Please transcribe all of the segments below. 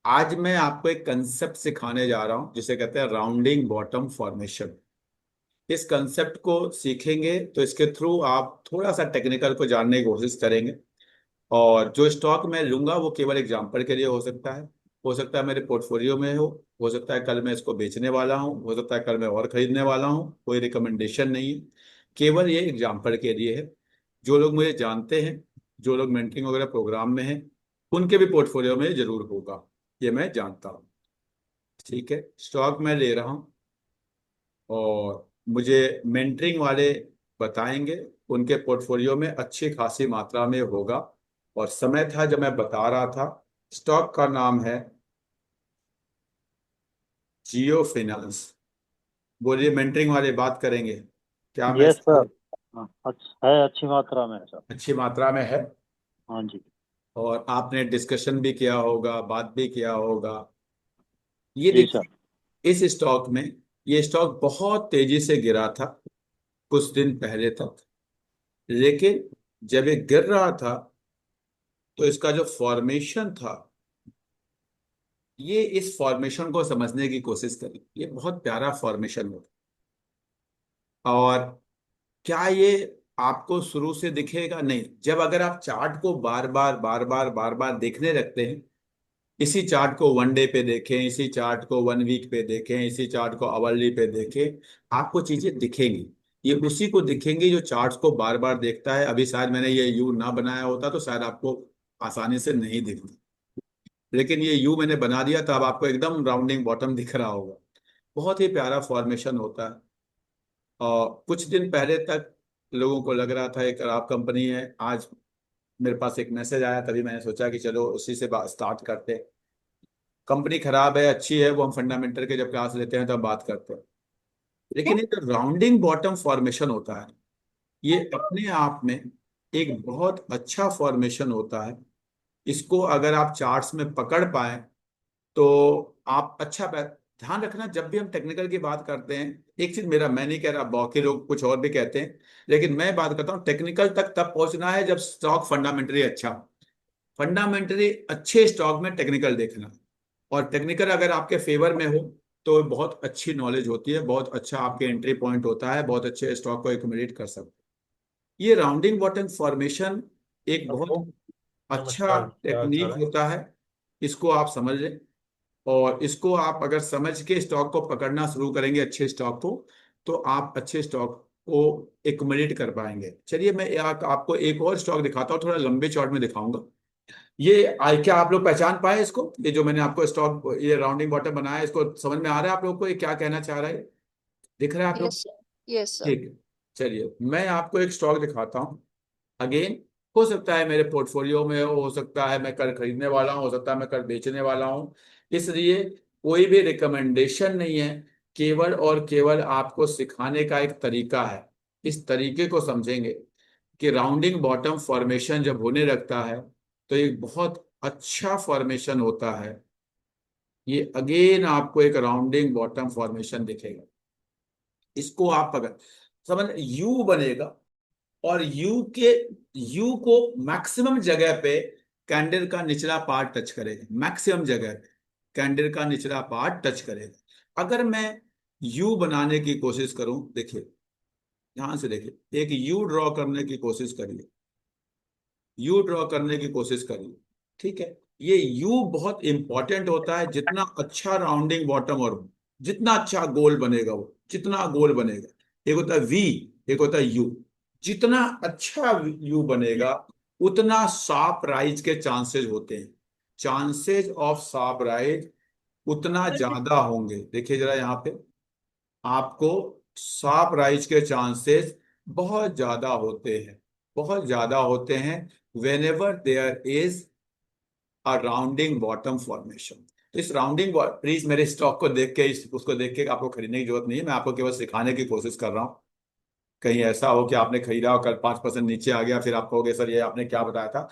आज मैं आपको एक कंसेप्ट सिखाने जा रहा हूं जिसे कहते हैं राउंडिंग बॉटम फॉर्मेशन। इस कंसेप्ट को सीखेंगे तो इसके थ्रू आप थोड़ा सा टेक्निकल को जानने की कोशिश करेंगे। और जो स्टॉक मैं लूंगा वो केवल एग्जांपल के लिए हो सकता है मेरे पोर्टफोलियो में हो सकता है कल मैं इसको बेचने वाला हूँ, हो सकता है कल मैं और खरीदने वाला हूँ। कोई रिकमेंडेशन नहीं है, केवल ये एग्जांपल के लिए है। जो लोग मुझे जानते हैं, जो लोग मेंटरिंग वगैरह प्रोग्राम में हैं, उनके भी पोर्टफोलियो में ये जरूर होगा, ये मैं जानता हूँ। ठीक है, स्टॉक मैं ले रहा हूँ और मुझे मेंटरिंग वाले बताएंगे उनके पोर्टफोलियो में अच्छी खासी मात्रा में होगा। और समय था जब मैं बता रहा था। स्टॉक का नाम है जियो फिनांस। बोलिए, मेंटरिंग वाले बात करेंगे क्या? मैं यस सर। हाँ, है अच्छी मात्रा में है सर। अच्छी मात्रा में है। हाँ जी। और आपने डिस्कशन भी किया होगा, बात भी किया होगा। ये जी सर। देखिए, इस स्टॉक में ये स्टॉक बहुत तेजी से गिरा था कुछ दिन पहले तक। लेकिन जब ये गिर रहा था तो इसका जो फॉर्मेशन था, ये इस फॉर्मेशन को समझने की कोशिश करें। ये बहुत प्यारा फॉर्मेशन होता है। और क्या ये आपको शुरू से दिखेगा? नहीं। जब अगर आप चार्ट को बार बार देखने लगते हैं, इसी चार्ट को वन डे पे देखें, इसी चार्ट को वन वीक पे देखें, इसी चार्ट को आवरली पे देखें, आपको चीजें दिखेंगी। ये उसी को दिखेंगी जो चार्ट्स को बार बार देखता है। अभी शायद मैंने ये यू ना बनाया होता तो शायद आपको आसानी से नहीं दिखता, लेकिन ये यू मैंने बना दिया तो अब आपको एकदम राउंडिंग बॉटम दिख रहा होगा। बहुत ही प्यारा फॉर्मेशन होता है। और कुछ दिन पहले तक लोगों को लग रहा था एक खराब कंपनी है। आज मेरे पास एक मैसेज आया, तभी मैंने सोचा कि चलो उसी से स्टार्ट करते हैं। कंपनी खराब है अच्छी है वो हम फंडामेंटल के जब क्लास लेते हैं तब बात करते हैं। लेकिन ये जो राउंडिंग बॉटम फॉर्मेशन होता है, ये अपने आप में एक बहुत अच्छा फॉर्मेशन होता है। इसको अगर आप चार्ट्स में पकड़ पाए तो आप ध्यान रखना, जब भी हम टेक्निकल की बात करते हैं, एक चीज मेरा, मैं नहीं कह रहा, बाकी लोग कुछ और भी कहते हैं, लेकिन मैं बात करता हूँ टेक्निकल तक तब पहुंचना है जब स्टॉक फंडामेंटली अच्छा। फंडामेंटली अच्छे स्टॉक में टेक्निकल देखना। और टेक्निकल अगर आपके फेवर में हो तो बहुत अच्छी नॉलेज होती है, बहुत अच्छा आपके एंट्री पॉइंट होता है, बहुत अच्छे स्टॉक को एक्युमुलेट कर सकते हैं। ये राउंडिंग बॉटम फॉर्मेशन एक बहुत हेलो। अच्छा नमस्कार, क्या हाल चाल टेक्निक है? होता है। इसको आप समझ लें और इसको आप अगर समझ के स्टॉक को पकड़ना शुरू करेंगे, अच्छे स्टॉक को, तो आप अच्छे स्टॉक को एक्युमुलेट कर पाएंगे। चलिए मैं आपको एक और स्टॉक दिखाता हूँ, थोड़ा लंबे चार्ट में दिखाऊंगा। ये क्या आप लोग पहचान पाए इसको? ये जो मैंने आपको स्टॉक, ये राउंडिंग बॉटम बनाया है, इसको समझ में आ रहा है आप लोग को ये क्या कहना चाह रहा है? दिख रहा है आप लोग? Yes sir. Yes sir. ठीक है। चलिए मैं आपको एक स्टॉक दिखाता हूँ। अगेन, हो सकता है मेरे पोर्टफोलियो में हो सकता है मैं कल खरीदने वाला हूँ, हो सकता है मैं कल बेचने वाला हूँ। इसलिए कोई भी रिकमेंडेशन नहीं है, केवल और केवल आपको सिखाने का एक तरीका है। इस तरीके को समझेंगे कि राउंडिंग बॉटम फॉर्मेशन जब होने लगता है तो एक बहुत अच्छा फॉर्मेशन होता है। ये अगेन आपको एक राउंडिंग बॉटम फॉर्मेशन दिखेगा। इसको आप अगर समझ, यू बनेगा और यू को मैक्सिमम जगह पे कैंडल का निचला पार्ट टच करेगा। मैक्सिमम जगह पे कैंडल का निचला पार्ट टच करेगा। अगर मैं यू बनाने की कोशिश करूं, देखिए, ध्यान से देखिए, एक यू ड्रॉ करने की कोशिश करिए। यू ड्रॉ करने की कोशिश करिए। ठीक है, ये यू बहुत इंपॉर्टेंट होता है। जितना अच्छा राउंडिंग बॉटम और जितना अच्छा गोल बनेगा, वो जितना गोल बनेगा, एक होता है वी, एक होता है यू। जितना अच्छा यू बनेगा उतना शार्प राइज के चांसेस होते हैं। चांसेस ऑफ शार्प राइज उतना ज्यादा होंगे। देखिए जरा यहाँ पे, आपको शार्प राइज के चांसेस बहुत ज्यादा होते हैं, बहुत ज्यादा होते हैं whenever there is a rounding bottom formation. तो इस राउंडिंग, प्लीज मेरे स्टॉक को देख के उसको देख के आपको खरीदने की जरूरत नहीं है। मैं आपको केवल सिखाने की कोशिश कर रहा हूँ। कहीं ऐसा हो कि आपने खरीदा और कल 5% नीचे आ गया, फिर आप कहोगे सर ये आपने क्या बताया था।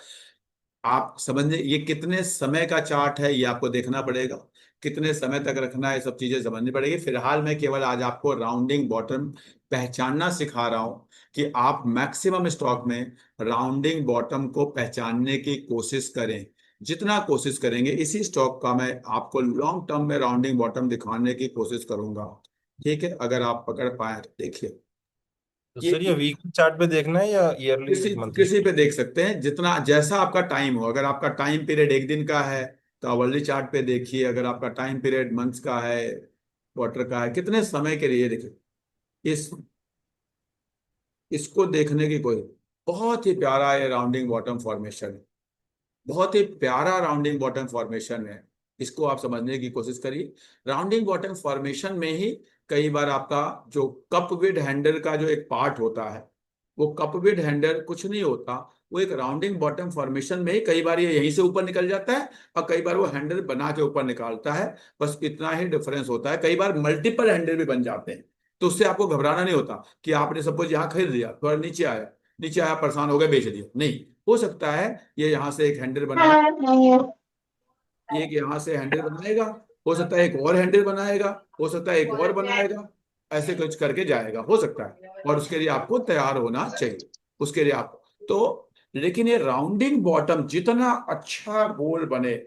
आप समझने, ये कितने समय का चार्ट है ये आपको देखना पड़ेगा, कितने समय तक रखना है, ये सब चीजें समझनी पड़ेगी। फिलहाल मैं केवल आज आपको राउंडिंग बॉटम पहचानना सिखा रहा हूं कि आप मैक्सिमम स्टॉक में राउंडिंग बॉटम को पहचानने की कोशिश करें। जितना कोशिश करेंगे इसी स्टॉक का मैं आपको लॉन्ग टर्म में राउंडिंग बॉटम दिखाने की कोशिश करूंगा। ठीक है, अगर आप पकड़ पाए तो देखिए। तो ये सर ये वीकली चार्ट पे देखना है या ईयरली किसी मंथली? किसी पे देख सकते हैं, जितना जैसा आपका टाइम हो। अगर आपका टाइम पीरियड एक दिन का है तो आवरली चार्ट पे देखिए। अगर आपका टाइम पीरियड मंथ्स का है, क्वार्टर का है, कितने समय के लिए देखिए। इस इसको देखने की कोई, बहुत ही प्यारा ये राउंडिंग बॉटम फॉर्मेशन है। बहुत ही प्यारा राउंडिंग बॉटम फॉर्मेशन है। इसको आप समझने की कोशिश करिए। राउंडिंग बॉटम फॉर्मेशन में ही कई बार आपका जो कप विद हैंडल का जो एक पार्ट होता है, वो कप विद हैंडल कुछ नहीं होता। वो एक राउंडिंग बॉटम फॉर्मेशन में ही कई बार ये यहीं से ऊपर निकल जाता है और कई बार वो हैंडल बना के ऊपर निकालता है। बस इतना ही डिफरेंस होता है। कई बार मल्टीपल हैंडल भी बन जाते हैं। तो उससे आपको घबराना नहीं होता कि आपने सपोज यहाँ खरीद लिया, थोड़ा नीचे आया, नीचे आया परेशान हो गया, बेच दिया। नहीं, हो सकता है ये यहाँ से एक हैंडल बनाए, एक यहाँ से हैंडल बनाएगा, हो सकता है एक और हैंडल बनाएगा, हो सकता है एक और बनाएगा, ऐसे कुछ करके जाएगा, हो सकता है। और उसके लिए आपको तैयार होना चाहिए, उसके लिए आप तो। लेकिन ये राउंडिंग बॉटम जितना अच्छा गोल बने,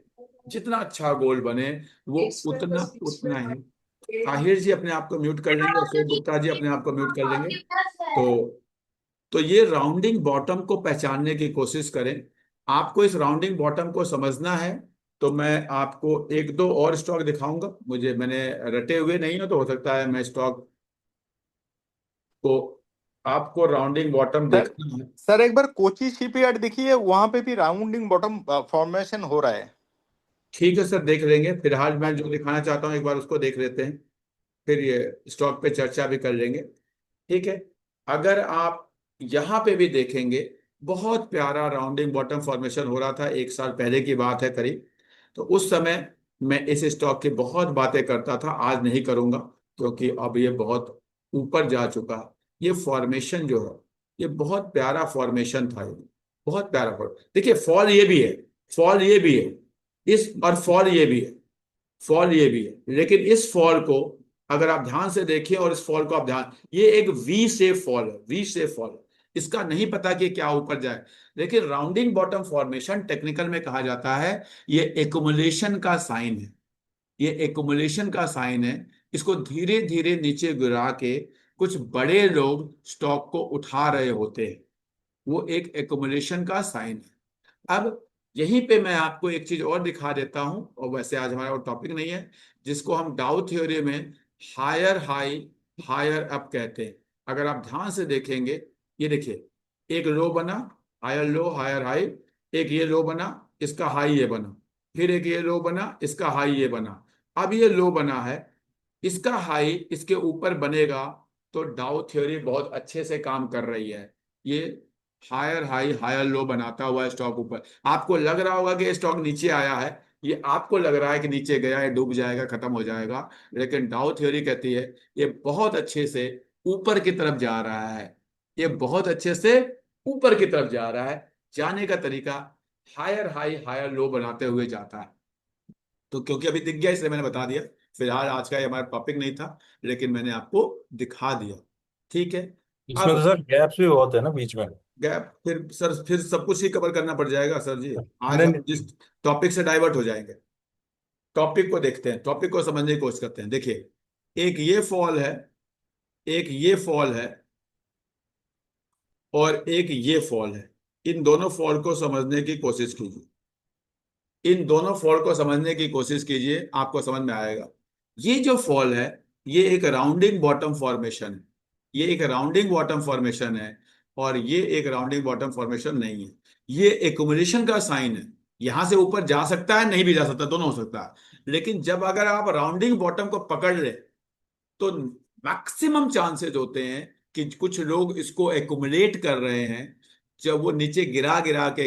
जितना अच्छा गोल बने, वो उतना उतना ही। ताहिर जी अपने आप को म्यूट कर लेंगे, अशोक गुप्ता जी अपने आप को म्यूट कर लेंगे। तो ये राउंडिंग बॉटम को पहचानने की कोशिश करें। आपको इस राउंडिंग बॉटम को समझना है तो मैं आपको एक दो और स्टॉक दिखाऊंगा। मैंने रटे हुए नहीं हो तो हो सकता है मैं स्टॉक को, आपको राउंडिंग बॉटम सर देखना है। सर एक बार कोची शिपयार्ड देखिए, वहां पे भी राउंडिंग बॉटम फॉर्मेशन हो रहा है। ठीक है सर, देख लेंगे। फिलहाल मैं जो दिखाना चाहता हूँ एक बार उसको देख लेते हैं, फिर ये स्टॉक पे चर्चा भी कर लेंगे। ठीक है, अगर आप यहाँ पे भी देखेंगे, बहुत प्यारा राउंडिंग बॉटम फॉर्मेशन हो रहा था, एक साल पहले की बात है करीब। तो उस समय मैं इस स्टॉक की बहुत बातें करता था, आज नहीं करूंगा क्योंकि अब ये बहुत ऊपर जा चुका है। ये फॉर्मेशन जो है, ये बहुत प्यारा फॉर्मेशन था। ये बहुत प्यारा फॉर्म, देखिए फॉल ये भी है, फॉल ये भी है, इस और फॉल ये भी है, फॉल ये भी है। लेकिन इस फॉल को अगर आप ध्यान से देखें और इस फॉल को आप ध्यान, ये एक वी शेप फॉल है, वी शेप फॉल। इसका नहीं पता कि क्या ऊपर जाए। लेकिन राउंडिंग बॉटम फॉर्मेशन टेक्निकल में कहा जाता है ये एक्युमुलेशन का साइन है, ये एक्युमुलेशन का साइन है। इसको धीरे धीरे नीचे गिरा के कुछ बड़े लोग स्टॉक को उठा रहे होते हैं, वो एक एक्युमुलेशन का साइन है। अब यहीं पे मैं आपको एक चीज और दिखा देता हूं, और वैसे आज हमारा वो टॉपिक नहीं है, जिसको हम डाउ थ्योरी में हायर हाई हायर अप कहते हैं। अगर आप ध्यान से देखेंगे, ये देखिए, एक लो बना, हायर लो हायर हाई, एक ये लो बना, इसका हाई ये बना, फिर एक ये लो बना, इसका हाई ये बना, अब ये लो बना है, इसका हाई इसके ऊपर बनेगा। तो डाउ थ्योरी बहुत अच्छे से काम कर रही है। ये हायर हाई हायर लो बनाता हुआ स्टॉक ऊपर, आपको लग रहा होगा कि स्टॉक नीचे आया है, ये आपको लग रहा है कि नीचे गया है, डूब जाएगा, खत्म हो जाएगा। लेकिन डाउ थ्योरी कहती है ये बहुत अच्छे से ऊपर की तरफ जा रहा है, ये बहुत अच्छे से ऊपर की तरफ जा रहा है। जाने का तरीका हायर हाई हायर लो बनाते हुए जाता है। तो क्योंकि अभी दिख गया इसलिए मैंने बता दिया। फिलहाल आज का ये हमारा टॉपिक नहीं था, लेकिन मैंने आपको दिखा दिया। ठीक है। इसमें तो अब सर गैप्स भी बहुत है ना बीच में। गैप, फिर सर फिर सब कुछ ही कवर करना पड़ जाएगा सर जी। आज नहीं हम नहीं। जिस टॉपिक से डाइवर्ट हो जाएंगे, टॉपिक को देखते हैं, टॉपिक को समझने की कोशिश करते हैं। देखिए, एक ये फॉल है, एक ये फॉल है, और एक ये फॉल है। इन दोनों फॉल को समझने की कोशिश कीजिए, इन दोनों फॉल को समझने की कोशिश कीजिए, आपको समझ में आएगा। ये जो फॉल है, ये एक राउंडिंग बॉटम फॉर्मेशन है, ये एक राउंडिंग बॉटम फॉर्मेशन है, और ये एक राउंडिंग बॉटम फॉर्मेशन नहीं है। ये एक्युमुलेशन का साइन है। यहां से ऊपर जा सकता है, नहीं भी जा सकता, दोनों हो सकता है। लेकिन जब अगर आप राउंडिंग बॉटम को पकड़ ले तो मैक्सिमम चांसेस होते हैं कि कुछ लोग इसको एक्युमुलेट कर रहे हैं। जब वो नीचे गिरा गिरा के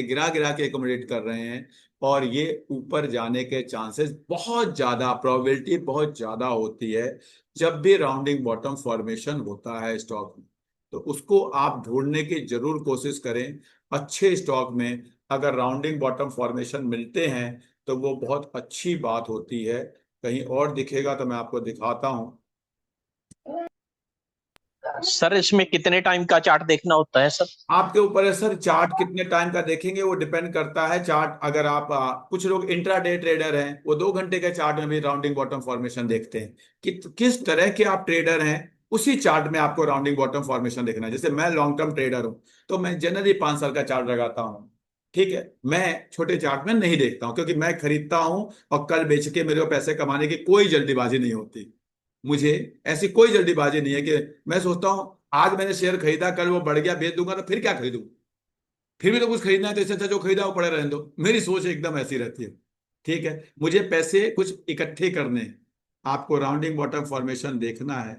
एक्युमुलेट कर रहे हैं, और ये ऊपर जाने के चांसेस बहुत ज्यादा, प्रोबेबिलिटी बहुत ज्यादा होती है जब भी राउंडिंग बॉटम फॉर्मेशन होता है स्टॉक में। तो उसको आप ढूंढने की जरूर कोशिश करें। अच्छे स्टॉक में अगर राउंडिंग बॉटम फॉर्मेशन मिलते हैं तो वो बहुत अच्छी बात होती है। कहीं और दिखेगा तो मैं आपको दिखाता हूं। सर इसमें कितने टाइम का चार्ट देखना होता है सर? आपके ऊपर है सर, चार्ट कितने टाइम का देखेंगे वो डिपेंड करता है। चार्ट अगर आप कुछ लोग इंट्राडे ट्रेडर हैं, वो 2 घंटे के चार्ट में भी राउंडिंग बॉटम फॉर्मेशन देखते हैं। किस तरह के आप ट्रेडर हैं, उसी चार्ट में आपको राउंडिंग बॉटम फॉर्मेशन देखना है। जैसे मैं लॉन्ग टर्म ट्रेडर हूं, तो मैं जनरली 5 साल का चार्ट लगाता हूँ। ठीक है, मैं छोटे चार्ट में नहीं देखता हूँ, क्योंकि मैं खरीदता हूँ और कल बेच के मेरे को पैसे कमाने की कोई जल्दीबाजी नहीं होती। मुझे ऐसी कोई जल्दीबाजी नहीं है कि मैं सोचता हूं आज मैंने शेयर खरीदा, कल वो बढ़ गया, बेच दूंगा तो फिर क्या खरीदूं। फिर भी तो कुछ खरीदना है, तो इससे अच्छा जो खरीदा वो पड़े रहने दो। मेरी सोच एकदम ऐसी रहती है। ठीक है, मुझे पैसे कुछ इकट्ठे करने हैं। आपको राउंडिंग बॉटम फॉर्मेशन देखना है,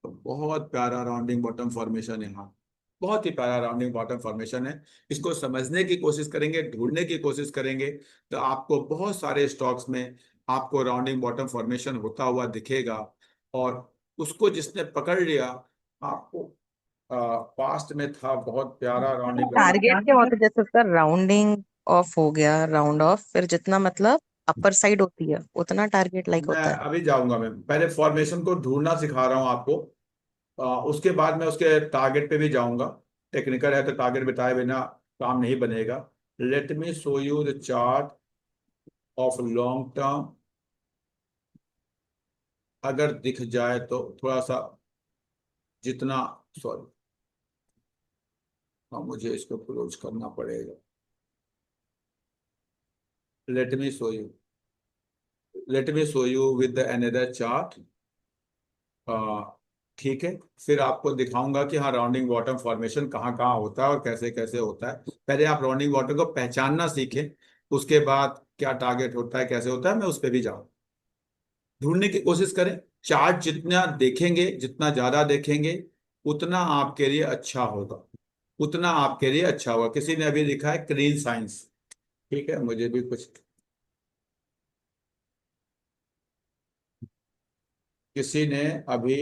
तो बहुत प्यारा राउंडिंग बॉटम फॉर्मेशन है। यहाँ बहुत ही प्यारा राउंडिंग बॉटम फॉर्मेशन है। इसको समझने की कोशिश करेंगे, ढूंढने की कोशिश करेंगे, तो आपको बहुत सारे स्टॉक्स में आपको राउंडिंग बॉटम फॉर्मेशन होता हुआ दिखेगा। और उसको जिसने पकड़ लिया, आपको पास्ट में था बहुत प्यारा राउंडिंग टारगेट क्या होता है? जैसे सर राउंडिंग ऑफ हो गया, राउंड ऑफ, फिर जितना मतलब अपर साइड होती है उतना टारगेट लाइक मैं होता है। अभी जाऊंगा। मैं पहले फॉर्मेशन को ढूंढना सिखा रहा हूँ आपको। उसके बाद मैं उसके टारगेट पे भी जाऊंगा। टेक्निकल है तो टारगेट बताए बिना काम नहीं बनेगा। Let me show you the chart of long term. अगर दिख जाए तो थोड़ा सा, जितना, सॉरी, हाँ मुझे इसको क्लोज करना पड़ेगा। Let me show you, let me show you with another chart. ठीक है, फिर आपको दिखाऊंगा कि हाँ राउंडिंग बॉटम फॉर्मेशन कहाँ कहाँ होता है और कैसे कैसे होता है। पहले आप राउंडिंग बॉटम को पहचानना सीखें, उसके बाद क्या टारगेट होता है, कैसे होता है, मैं उस पर भी जाऊँ। ढूंढने की कोशिश करें। चार्ट जितना देखेंगे, जितना ज्यादा देखेंगे, उतना आपके लिए अच्छा होगा, उतना आपके लिए अच्छा होगा। किसी ने अभी लिखा है क्लीन साइंस। ठीक है, मुझे भी कुछ किसी ने अभी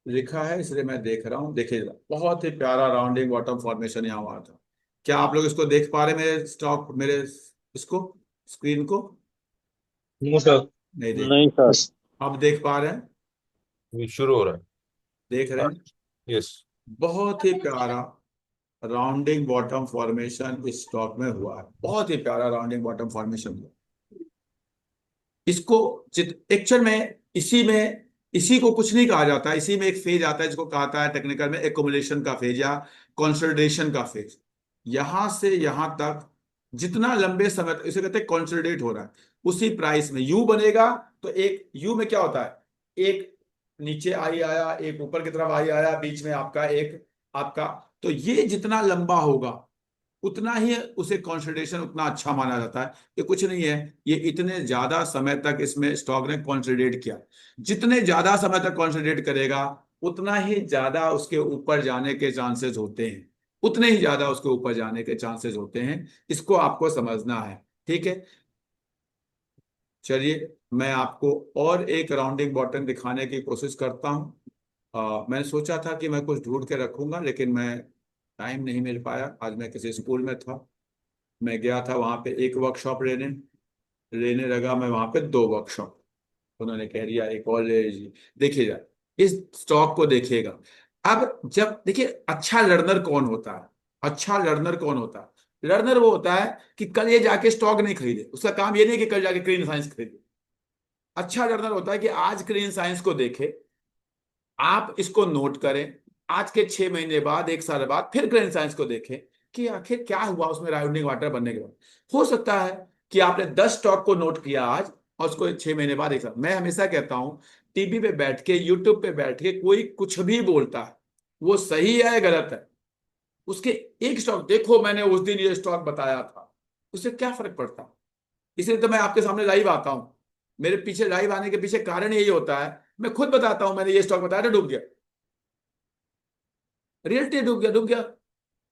लिखा है, इसलिए मैं देख रहा हूँ। देखिए बहुत ही प्यारा राउंडिंग बॉटम फॉर्मेशन यहाँ हुआ था। क्या आप लोग इसको देख पा रहे हैं, मेरे स्टॉक, मेरे इसको, स्क्रीन को? नो सर, नहीं देख, नहीं सर। अब देख पा रहे हैं? ये शुरू हो रहा देख रहे है। हैं? यस। बहुत ही प्यारा राउंडिंग बॉटम फॉर्मेशन इस स्टॉक में हुआ है। बहुत ही प्यारा राउंडिंग बॉटम फॉर्मेशन हुआ। इसको जित एक्चुअल में इसी को कुछ नहीं कहा जाता। इसी में एक फेज आता है जिसको कहता है टेक्निकल में एकुमुलेशन का फेज या कंसोलिडेशन का फेज। यहां से यहां तक जितना लंबे समय तक, इसे कहते हैं कंसोलिडेट हो रहा है, उसी प्राइस में यू बनेगा। तो एक यू में क्या होता है, एक नीचे आई आया, एक ऊपर की तरफ आई आया, बीच में आपका एक आपका, तो ये जितना लंबा होगा उतना ही उसे कंसोलिडेशन उतना अच्छा माना जाता है। ये कुछ नहीं है, ये इतने ज्यादा समय तक इसमें स्टॉक ने कंसोलिडेट किया। जितने ज्यादा समय तक कंसोलिडेट करेगा, उतना ही ज्यादा उसके ऊपर जाने के चांसेस होते हैं, उतने ही ज्यादा उसके ऊपर जाने के चांसेस होते हैं। इसको आपको समझना है। ठीक है, चलिए मैं आपको और एक राउंडिंग बॉटम दिखाने की कोशिश करता हूँ। मैंने सोचा था कि मैं कुछ ढूंढ के रखूंगा, लेकिन मैं टाइम नहीं मिल पाया। आज मैं किसी स्कूल में था, मैं गया था वहां पे एक वर्कशॉप लेने, लेने लगा मैं वहां पे 2 वर्कशॉप। उन्होंने कह दिया एक और ले लीजिए। देखिएगा, इस स्टॉक को देखिएगा। अब जब देखिए, अच्छा लर्नर कौन होता है, अच्छा लर्नर कौन होता है? लर्नर वो होता है कि कल ये जाके स्टॉक नहीं खरीदे, उसका काम ये नहीं कि कल जाके क्लीन साइंस खरीदे। अच्छा लर्नर होता है कि आज क्लीन साइंस को देखे, आप इसको नोट करें, आज के 6 महीने बाद, 1 साल बाद फिर ग्रेन साइंस को देखें कि आखिर क्या हुआ उसमें राउंडिंग वाटर बनने के बाद। हो सकता है कि आपने 10 स्टॉक को नोट किया आज, और उसको 6 महीने बाद, 1 साल। मैं हमेशा कहता हूं, टीवी पे बैठ के, यूट्यूब पे बैठ के कोई कुछ भी बोलता है, वो सही है या गलत है, उसके एक स्टॉक देखो, मैंने उस दिन ये स्टॉक बताया था, उससे क्या फर्क पड़ता? इसलिए तो मैं आपके सामने लाइव आता हूं। मेरे पीछे लाइव आने के पीछे कारण यही होता है, मैं खुद बताता हूं मैंने ये स्टॉक बताया था, डूब गया, रियलिटी डूब गया, डूब गया।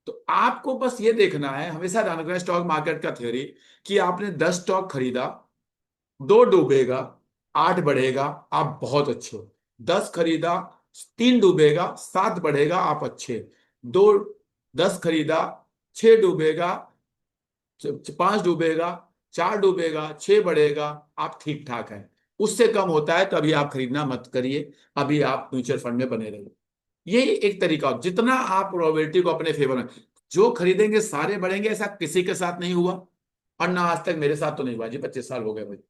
तो आपको बस ये देखना है, हमेशा ध्यान रखना है स्टॉक मार्केट का थ्योरी, कि आपने 10 स्टॉक खरीदा, 2 डूबेगा, 8 बढ़ेगा, आप बहुत अच्छे हो। 10 खरीदा, 3 डूबेगा, 7 बढ़ेगा, आप अच्छे। दो 10 खरीदा, 6 डूबेगा, 5 डूबेगा, 4 डूबेगा, 6 बढ़ेगा, आप ठीक ठाक हैं। उससे कम होता है तो अभी आप खरीदना मत करिए, अभी आप म्यूचुअल फंड में बने रहिए। यही एक तरीका, जितना आप प्रोबेबिलिटी को अपने फेवर में, जो खरीदेंगे सारे बढ़ेंगे, ऐसा किसी के साथ नहीं हुआ। और ना आज तक मेरे साथ तो नहीं हुआ जी, 25 साल हो गए मुझे,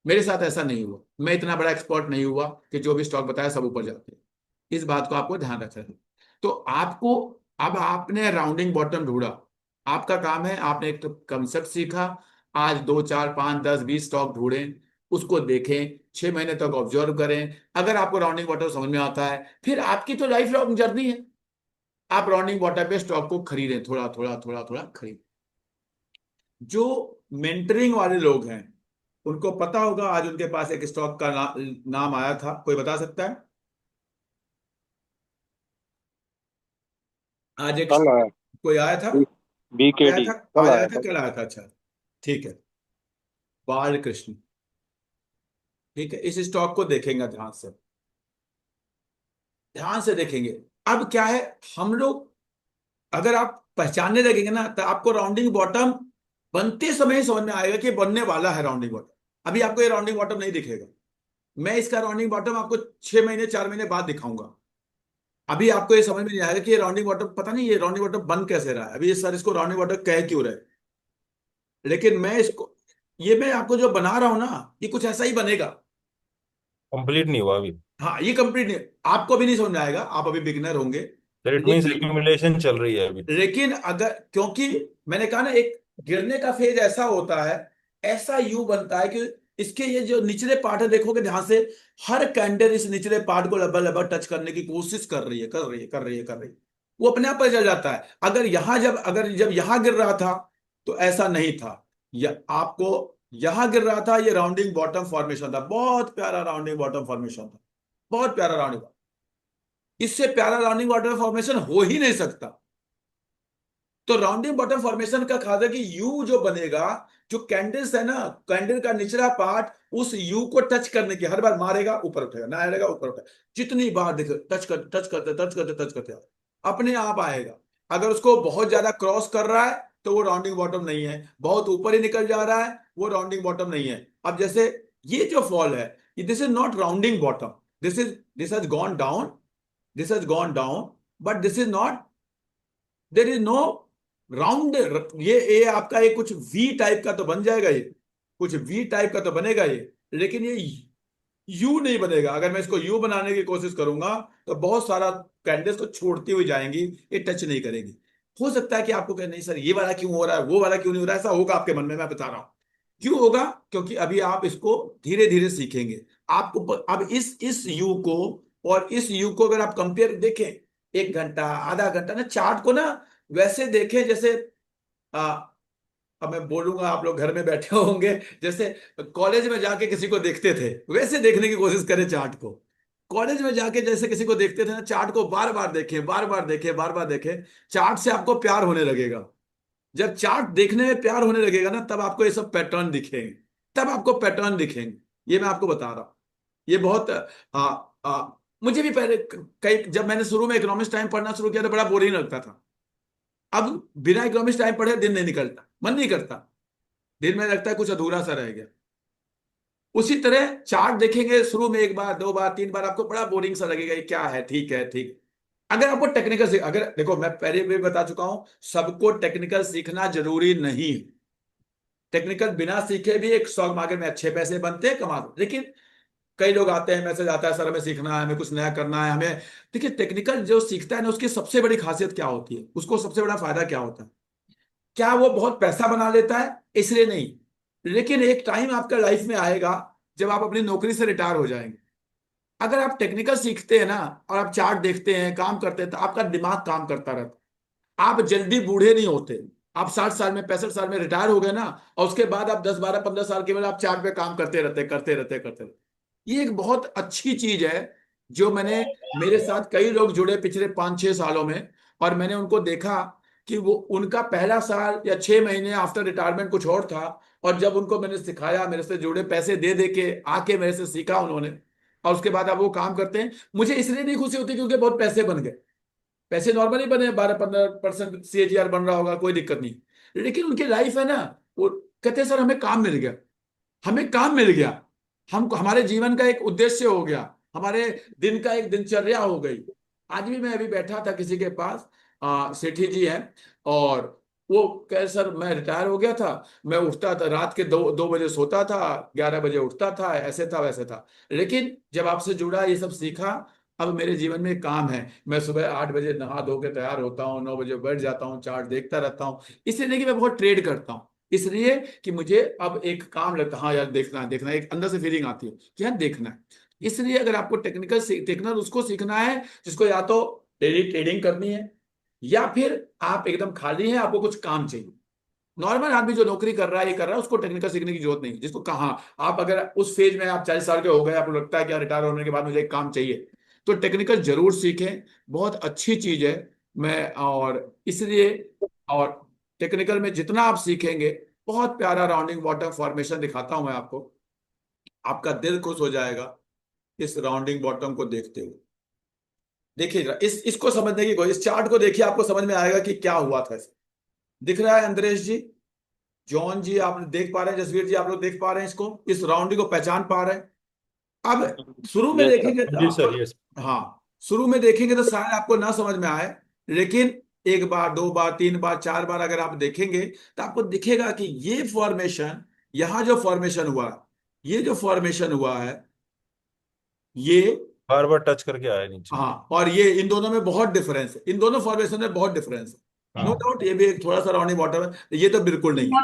मेरे साथ ऐसा नहीं हुआ। मैं इतना बड़ा एक्सपर्ट नहीं हुआ कि जो भी स्टॉक बताया सब ऊपर जाते हैं। इस बात को आपको ध्यान रखना है। तो आपको, अब आपने राउंडिंग बॉटम ढूंढा, आपका काम है, आपने एक तो कंसेप्ट सीखा। आज 2 4 5 10 20 स्टॉक ढूंढें, उसको देखें, 6 महीने तक ऑब्जर्व करें। अगर आपको राउंडिंग बॉटम समझ में आता है, फिर आपकी तो लाइफ लॉन्ग जर्नी है। आप राउंडिंग बॉटम पे स्टॉक को खरीदें, थोड़ा थोड़ा थोड़ा थोड़ा खरीदें। जो मेंटरिंग वाले लोग हैं, उनको पता होगा, आज उनके पास एक स्टॉक का नाम आया था, कोई बता सकता है? आज एक कल आया, कोई आया था? आया BKD था, कल आज आया आया था, था। कल आया था? अच्छा, ठीक है। बालकृष्ण, ठीक है, इस स्टॉक को देखेंगे ध्यान से, ध्यान से देखेंगे। अब क्या है, हम लोग, अगर आप पहचानने लगेंगे ना, तो आपको राउंडिंग बॉटम बनते समय ही समझ में आएगा कि बनने वाला है राउंडिंग बॉटम। अभी आपको ये राउंडिंग बॉटम नहीं दिखेगा, मैं इसका राउंडिंग बॉटम आपको 6 महीने 4 महीने बाद दिखाऊंगा। अभी आपको ये समझ में नहीं आएगा कि ये राउंडिंग बॉटम, पता नहीं ये राउंडिंग बॉटम बन कैसे रहा है, अभी ये सर इसको राउंडिंग बॉटम कह क्यों रहे। लेकिन मैं इसको, ये मैं आपको जो बना रहा हूं ना, ये कुछ ऐसा ही बनेगा। कंप्लीट नहीं हुआ अभी। हाँ, ये कंप्लीट नहीं, आपको भी नहीं समझ में आएगा, आप अभी बिगिनर होंगे। सर इट मीन्स लेकिन एक्यूमुलेशन चल रही है अभी। लेकिन अगर, क्योंकि मैंने कहा ना, एक गिरने का फेज ऐसा होता है, ऐसा यू बनता है कि इसके ये जो निचले पार्ट है, देखोगे ध्यान से, हर कैंडल इस निचले पार्ट को लगभग लगभग टच करने की कोशिश कर रही है, कर रही है, कर रही है, कर रही है। वो अपने आप पर चल जाता है। अगर यहां जब, अगर जब यहां गिर रहा था तो ऐसा नहीं था, या आपको यहां गिर रहा था, ये राउंडिंग बॉटम फॉर्मेशन था, बहुत प्यारा राउंडिंग बॉटम फॉर्मेशन था, बहुत प्यारा राउंडिंग। इससे प्यारा राउंडिंग बॉटम फॉर्मेशन हो ही नहीं सकता। तो राउंडिंग बॉटम फॉर्मेशन का खास है कि यू जो बनेगा, जो कैंडल्स है ना, कैंडल का निचला पार्ट उस यू को टच करने की, हर बार मारेगा ऊपर उठेगा, ना आएगा ऊपर उठेगा, जितनी बार देखो टच कर, टच करते टच करते टच करते अपने आप आएगा। अगर उसको बहुत ज्यादा क्रॉस कर रहा है तो वो राउंडिंग बॉटम नहीं है, बहुत ऊपर ही निकल जा रहा है वो राउंडिंग बॉटम नहीं है। अब जैसे ये जो फॉल है, this is not rounding bottom, this has gone down, this has gone down, but this is not, there is no round. ये आपका ये कुछ वी टाइप का तो बन जाएगा, ये कुछ वी टाइप का तो बनेगा ये, लेकिन ये यू नहीं बनेगा। अगर मैं इसको यू बनाने की कोशिश करूंगा तो बहुत सारा कैंडल्स को छोड़ती हुई जाएंगी, ये टच नहीं करेगी। हो सकता है कि आपको कहे नहीं सर ये वाला क्यों हो रहा है, वो वाला क्यों नहीं हो रहा है, ऐसा होगा आपके मन में, मैं बता रहा हूं क्यों होगा। क्योंकि अभी आप इसको धीरे धीरे सीखेंगे। आपको अब इस यू को और इस यू को अगर आप कंपेयर देखें, 1 घंटा आधा घंटा ना, चार्ट को ना वैसे देखें जैसे, आ, अब मैं बोलूंगा, आप लोग घर में बैठे होंगे, जैसे कॉलेज में जाके किसी को देखते थे वैसे देखने की कोशिश करें चार्ट को। कॉलेज में जाके जैसे किसी को देखते थे ना, चार्ट को बार बार देखें, बार बार देखें, बार बार देखें, चार्ट से आपको प्यार होने लगेगा। जब चार्ट देखने में प्यार होने लगेगा ना, तब आपको ये सब पैटर्न दिखेंगे, तब आपको पैटर्न दिखेंगे। ये मैं आपको बता रहा हूं, ये बहुत मुझे भी पहले कई, जब मैंने शुरू में इकोनॉमिक्स टाइम पढ़ना शुरू किया तो बड़ा बोरिंग लगता था। अब बिना इकोनॉमिक्स टाइम पढ़े दिन नहीं निकलता, मन नहीं करता, दिन में लगता है कुछ अधूरा सा रह गया। उसी तरह चार्ट देखेंगे शुरू में 1 बार 2 बार 3 बार आपको बड़ा बोरिंग सा लगेगा, ये क्या है, ठीक है ठीक। अगर आपको टेक्निकल सीख, अगर देखो मैं पहले भी बता चुका हूं, सबको टेक्निकल सीखना जरूरी नहीं। टेक्निकल बिना सीखे भी एक स्टॉक मार्केट में अच्छे पैसे बनते हैं, कमा दो। लेकिन कई लोग आते हैं, मैसेज आता है सर हमें सीखना है, हमें कुछ नया करना है, हमें। देखिए टेक्निकल जो सीखता है ना, उसकी सबसे बड़ी खासियत क्या होती है, उसको सबसे बड़ा फायदा क्या होता है, क्या वो बहुत पैसा बना लेता है, इसलिए नहीं। लेकिन एक टाइम आपका लाइफ में आएगा जब आप अपनी नौकरी से रिटायर हो जाएंगे। अगर आप टेक्निकल सीखते हैं ना, और आप चार्ट देखते हैं, काम करते हैं, तो आपका दिमाग काम करता रहता है, आप जल्दी बूढ़े नहीं होते। आप 60 साल में 65 साल में रिटायर हो गए ना, और उसके बाद आप 10 12 15 साल के बाद आप चार्ट पे काम करते रहते करते रहते करते रहते। ये एक बहुत अच्छी चीज है, जो मैंने, मेरे साथ कई लोग जुड़े पिछले 5 6 सालों में, और मैंने उनको देखा कि वो, उनका पहला साल या 6 महीने आफ्टर रिटायरमेंट कुछ और था, और जब उनको मैंने सिखाया, मेरे से जुड़े, पैसे दे दे के आके मेरे से सीखा उन्होंने, और उसके बाद अब वो काम करते हैं। मुझे इसलिए नहीं खुशी होती क्योंकि बहुत पैसे बन गए, पैसे नॉर्मली बने, 12 15% CAGR बन रहा होगा, कोई दिक्कत नहीं। लेकिन उनकी लाइफ है ना, वो कहते हैं सर हमें काम मिल गया, हमें काम मिल गया, हमको हमारे जीवन का एक उद्देश्य हो गया, हमारे दिन का एक दिनचर्या हो गई। आज भी मैं अभी बैठा था किसी के पास, सेठी जी हैं, और वो कह सर मैं रिटायर हो गया था, मैं उठता था रात के 2 बजे सोता था, 11 बजे उठता था, ऐसे था वैसे था, लेकिन जब आपसे जुड़ा ये सब सीखा, अब मेरे जीवन में काम है। मैं सुबह 8 बजे नहा धो के तैयार होता हूँ, 9 बजे बैठ जाता हूँ, चार्ट देखता रहता हूँ। इसलिए नहीं कि मैं बहुत ट्रेड करता हूँ, इसलिए कि मुझे अब एक काम लगता है, हाँ यार देखना है, देखना है, एक अंदर से फीलिंग आती है कि यार देखना है। इसलिए अगर आपको टेक्निकल उसको सीखना है जिसको या तो डेली ट्रेडिंग करनी है, या फिर आप एकदम खाली हैं, आपको कुछ काम चाहिए। नॉर्मल आदमी जो नौकरी कर रहा है, ये कर रहा है, उसको टेक्निकल सीखने की जरूरत नहीं। जिसको कहा आप अगर उस फेज में, आप 40 साल के हो गए, आपको लगता है कि रिटायर होने के बाद मुझे एक काम चाहिए, तो टेक्निकल जरूर सीखें, बहुत अच्छी चीज है। मैं और इसलिए, और टेक्निकल में जितना आप सीखेंगे, बहुत प्यारा राउंडिंग बॉटम फॉर्मेशन दिखाता हूं मैं आपको, आपका दिल खुश हो जाएगा इस राउंडिंग बॉटम को देखते हुए। देखिए जरा इसको समझने की कोशिश, इस चार्ट को देखिए, आपको समझ में आएगा कि क्या हुआ था। दिख रहा है अंतरेश जी, जॉन जी, आप देख पा रहे हैं, जसवीर जी आप लोग देख पा रहे हैं इसको, इस राउंडिंग को पहचान पा रहे हैं। अब शुरू में यस सर। देखेंगे जी सर, यस। हाँ, शुरू में देखेंगे तो शायद आपको ना समझ में आए, लेकिन एक बार, 2 बार, 3 बार, 4 बार अगर आप देखेंगे तो आपको दिखेगा कि ये फॉर्मेशन, यहां जो फॉर्मेशन हुआ, ये जो फॉर्मेशन हुआ है, ये, बार बार टच करके आया नीचे। हाँ, और ये, इन दोनों में बहुत डिफरेंस है, इन दोनों फॉर्मेशन में बहुत डिफरेंस है। नो हाँ। डाउट ये भी एक थोड़ा सा राउंडिंग बॉटम है, ये तो बिल्कुल नहीं है,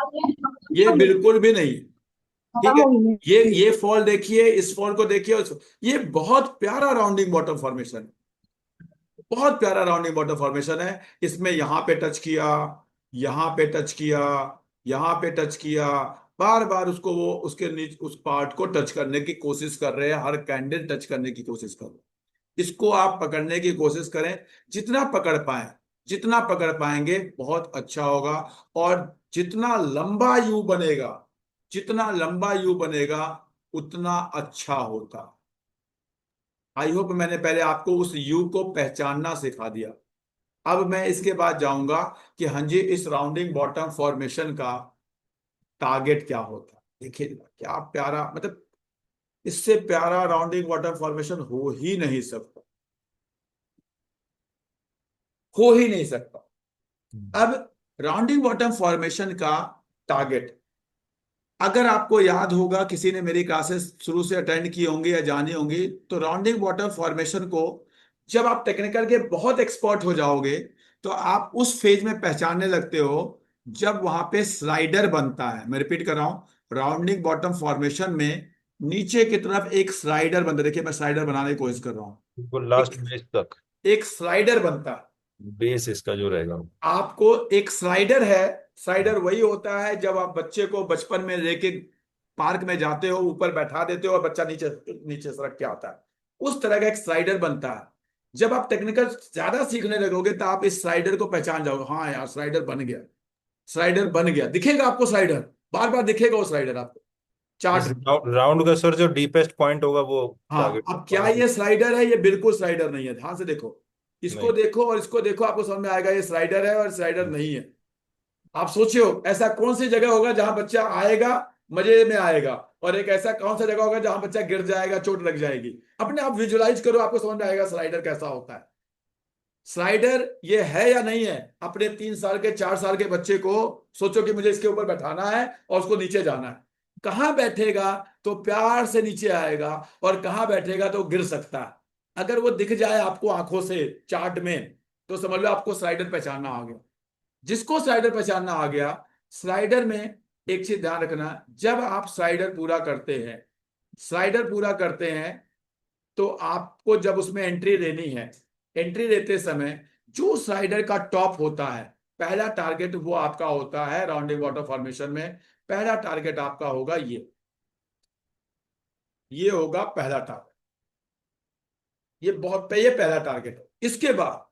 ये बिल्कुल भी नहीं है। ठीक है, ये फॉल देखिए, इस फॉल को देखिए, ये बहुत प्यारा राउंडिंग बॉटम फॉर्मेशन है, बहुत प्यारा राउंडिंग बॉटम फॉर्मेशन है। इसमें यहां पे टच किया, यहां पे टच किया, यहां पे टच किया, बार बार उसको, वो उसके नीचे उस पार्ट को टच करने की कोशिश कर रहे हैं, हर कैंडल टच करने की कोशिश कर रहे हैं। इसको आप पकड़ने की कोशिश करें, जितना पकड़ पाए, जितना पकड़ पाएंगे बहुत अच्छा होगा। और जितना लंबा यू बनेगा, जितना लंबा यू बनेगा, उतना अच्छा होता। आई होप मैंने पहले आपको उस यू को पहचानना सिखा दिया। अब मैं इसके बाद जाऊंगा कि हाँ जी, इस राउंडिंग बॉटम फॉर्मेशन का टारगेट क्या होता है। देखिए क्या प्यारा, मतलब इससे प्यारा राउंडिंग बॉटम फॉर्मेशन हो ही नहीं सकता, हो ही नहीं सकता। अब राउंडिंग बॉटम फॉर्मेशन का टारगेट, अगर आपको याद होगा, किसी ने मेरी क्लासेस शुरू से अटेंड की होंगी या जानी होंगी, तो राउंडिंग बॉटम फॉर्मेशन को जब आप टेक्निकल के बहुत एक्सपर्ट हो जाओगे, तो आप उस फेज में पहचानने लगते हो जब वहां पे स्लाइडर बनता है। मैं रिपीट कर रहा हूं, राउंडिंग बॉटम फॉर्मेशन में नीचे की तरफ एक स्लाइडर बनता है। देखिए मैं स्लाइडर बनाने की कोशिश कर रहा हूं, बिल्कुल लास्ट एक, बेस तक, एक स्लाइडर बनता है। बेस इसका जो रहेगा। आपको एक स्लाइडर है, स्लाइडर वही होता है जब आप बच्चे को बचपन में लेके पार्क में जाते हो, ऊपर बैठा देते हो और बच्चा नीचे नीचे सरक के आता है, उस तरह का एक स्लाइडर बनता है। जब आप टेक्निकल ज्यादा सीखने लगोगे तो आप इस स्लाइडर को पहचान जाओगे, हाँ यार स्लाइडर बन गया, स्लाइडर बन गया, दिखेगा आपको स्लाइडर, बार बार दिखेगा वो स्लाइडर आपको इस चार्ट। राउंड का सर जो डीपेस्ट पॉइंट होगा वो हाँ, टारगेट अब क्या ये स्लाइडर है? ये बिल्कुल स्लाइडर नहीं है, ध्यान से देखो, इसको नहीं। देखो और इसको देखो, आपको समझ में आएगा ये स्लाइडर है और स्लाइडर नहीं है। आप सोचियो ऐसा कौन सी जगह होगा जहां बच्चा आएगा, मजे में आएगा, और एक ऐसा कौन सा जगह होगा जहां बच्चा गिर जाएगा, चोट लग जाएगी। अपने आप विजुलाइज करो, आपको समझ में आएगा स्लाइडर कैसा होता है। स्लाइडर ये है या नहीं है? अपने 3 साल के 4 साल के बच्चे को सोचो कि मुझे इसके ऊपर बैठाना है और उसको नीचे जाना है, कहां बैठेगा तो प्यार से नीचे आएगा, और कहां बैठेगा तो गिर सकता है। अगर वो दिख जाए आपको आंखों से चार्ट में, तो समझ लो आपको स्लाइडर पहचानना आ गया। जिसको स्लाइडर पहचानना आ गया, स्लाइडर में एक चीज ध्यान रखना, जब आप स्लाइडर पूरा करते हैं, स्लाइडर पूरा करते हैं, तो आपको जब उसमें एंट्री लेनी है, एंट्री लेते समय जो स्लाइडर का टॉप होता है, पहला टारगेट वो आपका होता है राउंडिंग वाटर फॉर्मेशन में। पहला टारगेट आपका होगा ये होगा पहला टारगेट, ये पहला टारगेट है। इसके बाद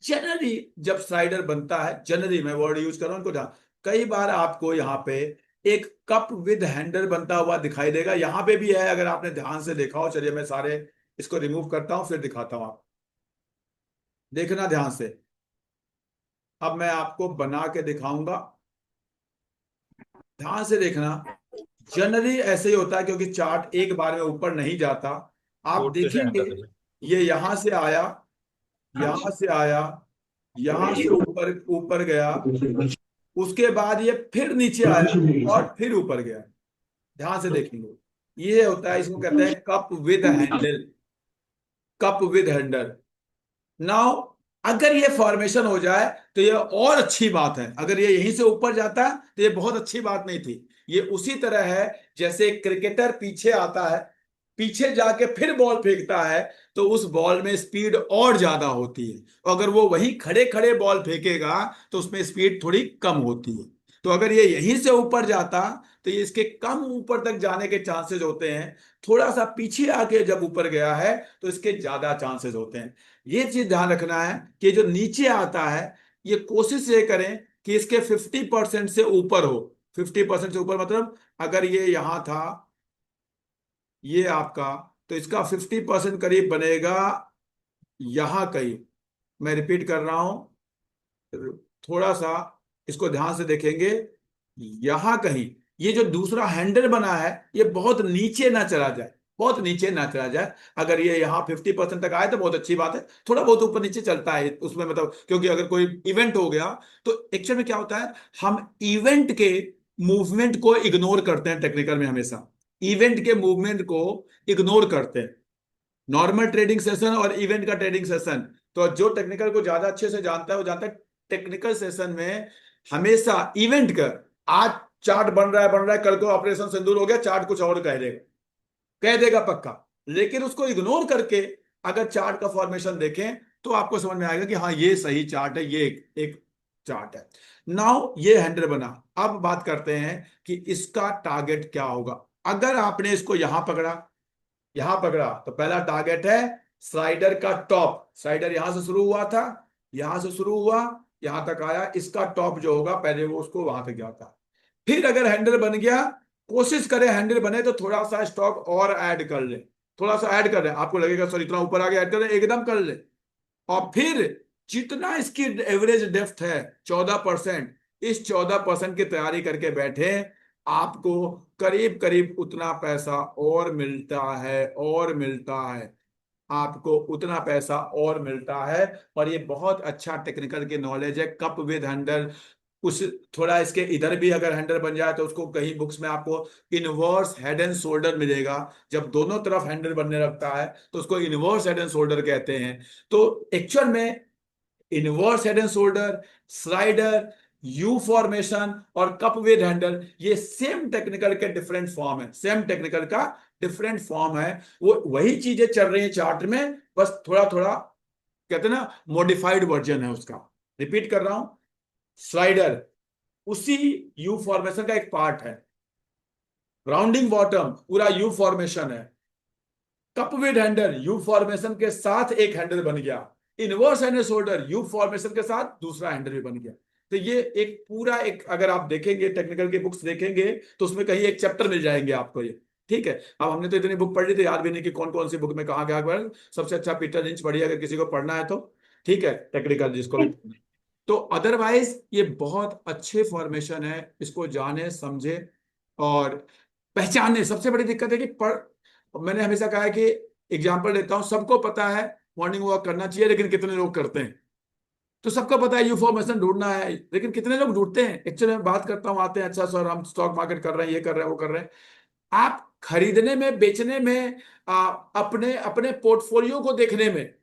जनरली जब स्लाइडर बनता है, जनरली मैं वर्ड यूज कर रहा हूं उनको ध्यान, कई बार आपको यहाँ पे एक कप विद हैंडल बनता हुआ दिखाई देगा, यहां पे भी है अगर आपने ध्यान से देखा हो। चलिए मैं सारे इसको रिमूव करता हूं फिर दिखाता हूं, आप देखना ध्यान से। अब मैं आपको बना के दिखाऊंगा, ध्यान से देखना। जनरली ऐसे ही होता है क्योंकि चार्ट एक बार में ऊपर नहीं जाता। आप छोटे से देखेंगे हैंडल है। ये यहां से आया, यहां से आया, यहां से ऊपर ऊपर गया, उसके बाद ये फिर नीचे आया और फिर ऊपर गया। ध्यान से देखेंगे, ये होता है, इसको कहते हैं cup with handle. Cup with handle. Now अगर ये फॉर्मेशन हो जाए तो ये और अच्छी बात है। अगर ये यहीं से ऊपर जाता तो ये बहुत अच्छी बात नहीं थी। ये उसी तरह है जैसे क्रिकेटर पीछे आता है, पीछे जाके फिर बॉल फेंकता है, तो उस बॉल में स्पीड और ज्यादा होती है। और अगर वो वहीं खड़े खड़े बॉल फेंकेगा तो उसमें स्पीड थोड़ी कम होती है। तो अगर ये यहीं से ऊपर जाता तो ये इसके कम ऊपर तक जाने के चांसेस होते हैं। थोड़ा सा पीछे आके जब ऊपर गया है तो इसके ज्यादा चांसेस होते हैं। ये चीज ध्यान रखना है कि जो नीचे आता है, ये कोशिश ये करें कि इसके 50% से ऊपर हो। 50% से ऊपर मतलब अगर ये यहां था, ये आपका, तो इसका 50% करीब बनेगा यहां कहीं। मैं रिपीट कर रहा हूं, थोड़ा सा इसको ध्यान से देखेंगे। यहां कहीं ये जो दूसरा हैंडल बना है, ये बहुत नीचे ना चला जाए, बहुत नीचे ना चला जाए। अगर ये यहाँ 50% तक आए तो बहुत अच्छी बात है। थोड़ा बहुत ऊपर नीचे चलता है उसमें, मतलब क्योंकि अगर कोई इवेंट हो गया तो एक्चुअल में क्या होता है, हम इवेंट के मूवमेंट को इग्नोर करते हैं टेक्निकल में हमेशा। इवेंट के मूवमेंट को इग्नोर करते हैं, नॉर्मल ट्रेडिंग सेशन और इवेंट का ट्रेडिंग सेशन। तो जो टेक्निकल को ज्यादा अच्छे से जानता है वो जानता है टेक्निकल सेशन में हमेशा इवेंट का, आज चार्ट बन रहा है, कल को ऑपरेशन सिंदूर हो गया, चार्ट कुछ और कह देगा पक्का। लेकिन उसको इग्नोर करके अगर चार्ट का फॉर्मेशन देखें तो आपको समझ में आएगा कि हाँ ये सही चार्ट है, ये एक चार्ट है। नाउ ये हैंडल बना। अब बात करते हैं कि इसका टारगेट क्या होगा। अगर आपने इसको यहां पकड़ा तो पहला टारगेट है स्लाइडर का टॉप। स्लाइडर यहां से शुरू हुआ था, यहां से शुरू हुआ, यहां तक आया, इसका टॉप जो होगा पहले वो उसको वहां तक जाता। फिर अगर हैंडल बन गया, कोशिश करें हैंडल बने तो थोड़ा सा स्टॉक और ऐड कर ले, थोड़ा सा ऐड कर ले। आपको लगेगा सर इतना ऊपर आगे ऐड कर ले, एकदम कर ले। और फिर जितना इसकी एवरेज डेप्थ है 14%, इस 14% की तैयारी करके बैठे, आपको करीब करीब उतना पैसा और मिलता है, और मिलता है, आपको उतना पैसा और मिलता है। और ये बहुत अच्छा टेक्निकल की नॉलेज है। कप विद हैंडल, कुछ थोड़ा इसके इधर भी अगर हैंडल बन जाए तो उसको कहीं बुक्स में आपको इनवर्स हेड एंड शोल्डर मिलेगा। जब दोनों तरफ हैंडल बनने लगता है तो उसको इनवर्स हेड एंड शोल्डर कहते हैं। तो एक्चुअल में inverse head and shoulder, slider, you formation और कप विद हैंडल, ये सेम टेक्निकल के डिफरेंट फॉर्म है, सेम टेक्निकल का डिफरेंट फॉर्म है। वो वही चीजें चल रही है चार्ट में, बस थोड़ा थोड़ा कहते हैं ना मॉडिफाइड वर्जन है उसका। रिपीट कर रहा हूं, स्लाइडर उसी यू फॉर्मेशन का एक पार्ट है, राउंडिंग बॉटम पूरा यू फॉर्मेशन है, cup with handle you formation के साथ एक हैंडल बन गया, inverse hand shoulder you formation के साथ दूसरा हैंडल भी बन गया। तो ये एक पूरा एक, अगर आप देखेंगे टेक्निकल की बुक्स देखेंगे तो उसमें कहीं एक चैप्टर मिल जाएंगे आपको ये। ठीक है, अब हमने तो इतनी बुक पढ़ ली तो याद भी नहीं कि कौन कौन सी बुक में कहाँ क्या पढ़। सबसे अच्छा पीटर लिंच पढ़िए अगर किसी को पढ़ना है तो, ठीक है, टेक्निकल जिसको भी। तो अदरवाइज ये बहुत अच्छे फॉर्मेशन है, इसको जाने समझे और पहचाने। सबसे बड़ी दिक्कत है कि मैंने हमेशा कहा है कि एग्जाम्पल देता हूं, सबको पता है मॉर्निंग वॉक करना चाहिए, लेकिन कितने लोग करते हैं। तो सबको पता है यू फॉर्मेशन ढूंढना है, लेकिन कितने लोग ढूंढते हैं। एक्चुअली मैं बात करता हूँ, आते हैं अच्छा सर हम स्टॉक मार्केट कर रहे हैं, ये कर रहे हैं, वो कर रहे हैं। आप खरीदने में, बेचने में, अपने अपने पोर्टफोलियो को देखने में,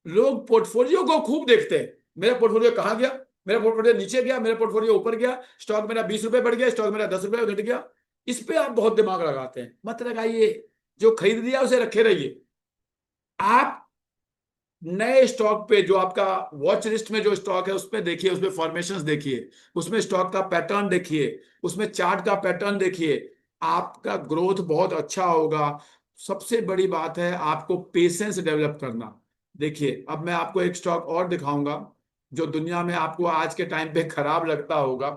लोग पोर्टफोलियो को खूब देखते हैं। मेरा पोर्टफोलियो कहाँ गया, मेरा पोर्टफोलियो नीचे गया, मेरा पोर्टफोलियो ऊपर गया, स्टॉक मेरा 20 रुपए बढ़ गया, स्टॉक मेरा 10 रुपए घट गया। इस पे आप बहुत दिमाग लगाते हैं, मत लगाइए। जो खरीद लिया उसे रखे रहिए। आप नए स्टॉक पे, जो आपका वॉच लिस्ट में जो स्टॉक है उसमें देखिए, उसमें फॉर्मेशंस देखिए, उसमें स्टॉक का पैटर्न देखिए, उसमें चार्ट का पैटर्न देखिए, आपका ग्रोथ बहुत अच्छा होगा। सबसे बड़ी बात है आपको पेशेंस डेवलप करना। देखिए अब मैं आपको एक स्टॉक और दिखाऊंगा जो दुनिया में आपको आज के टाइम पे खराब लगता होगा,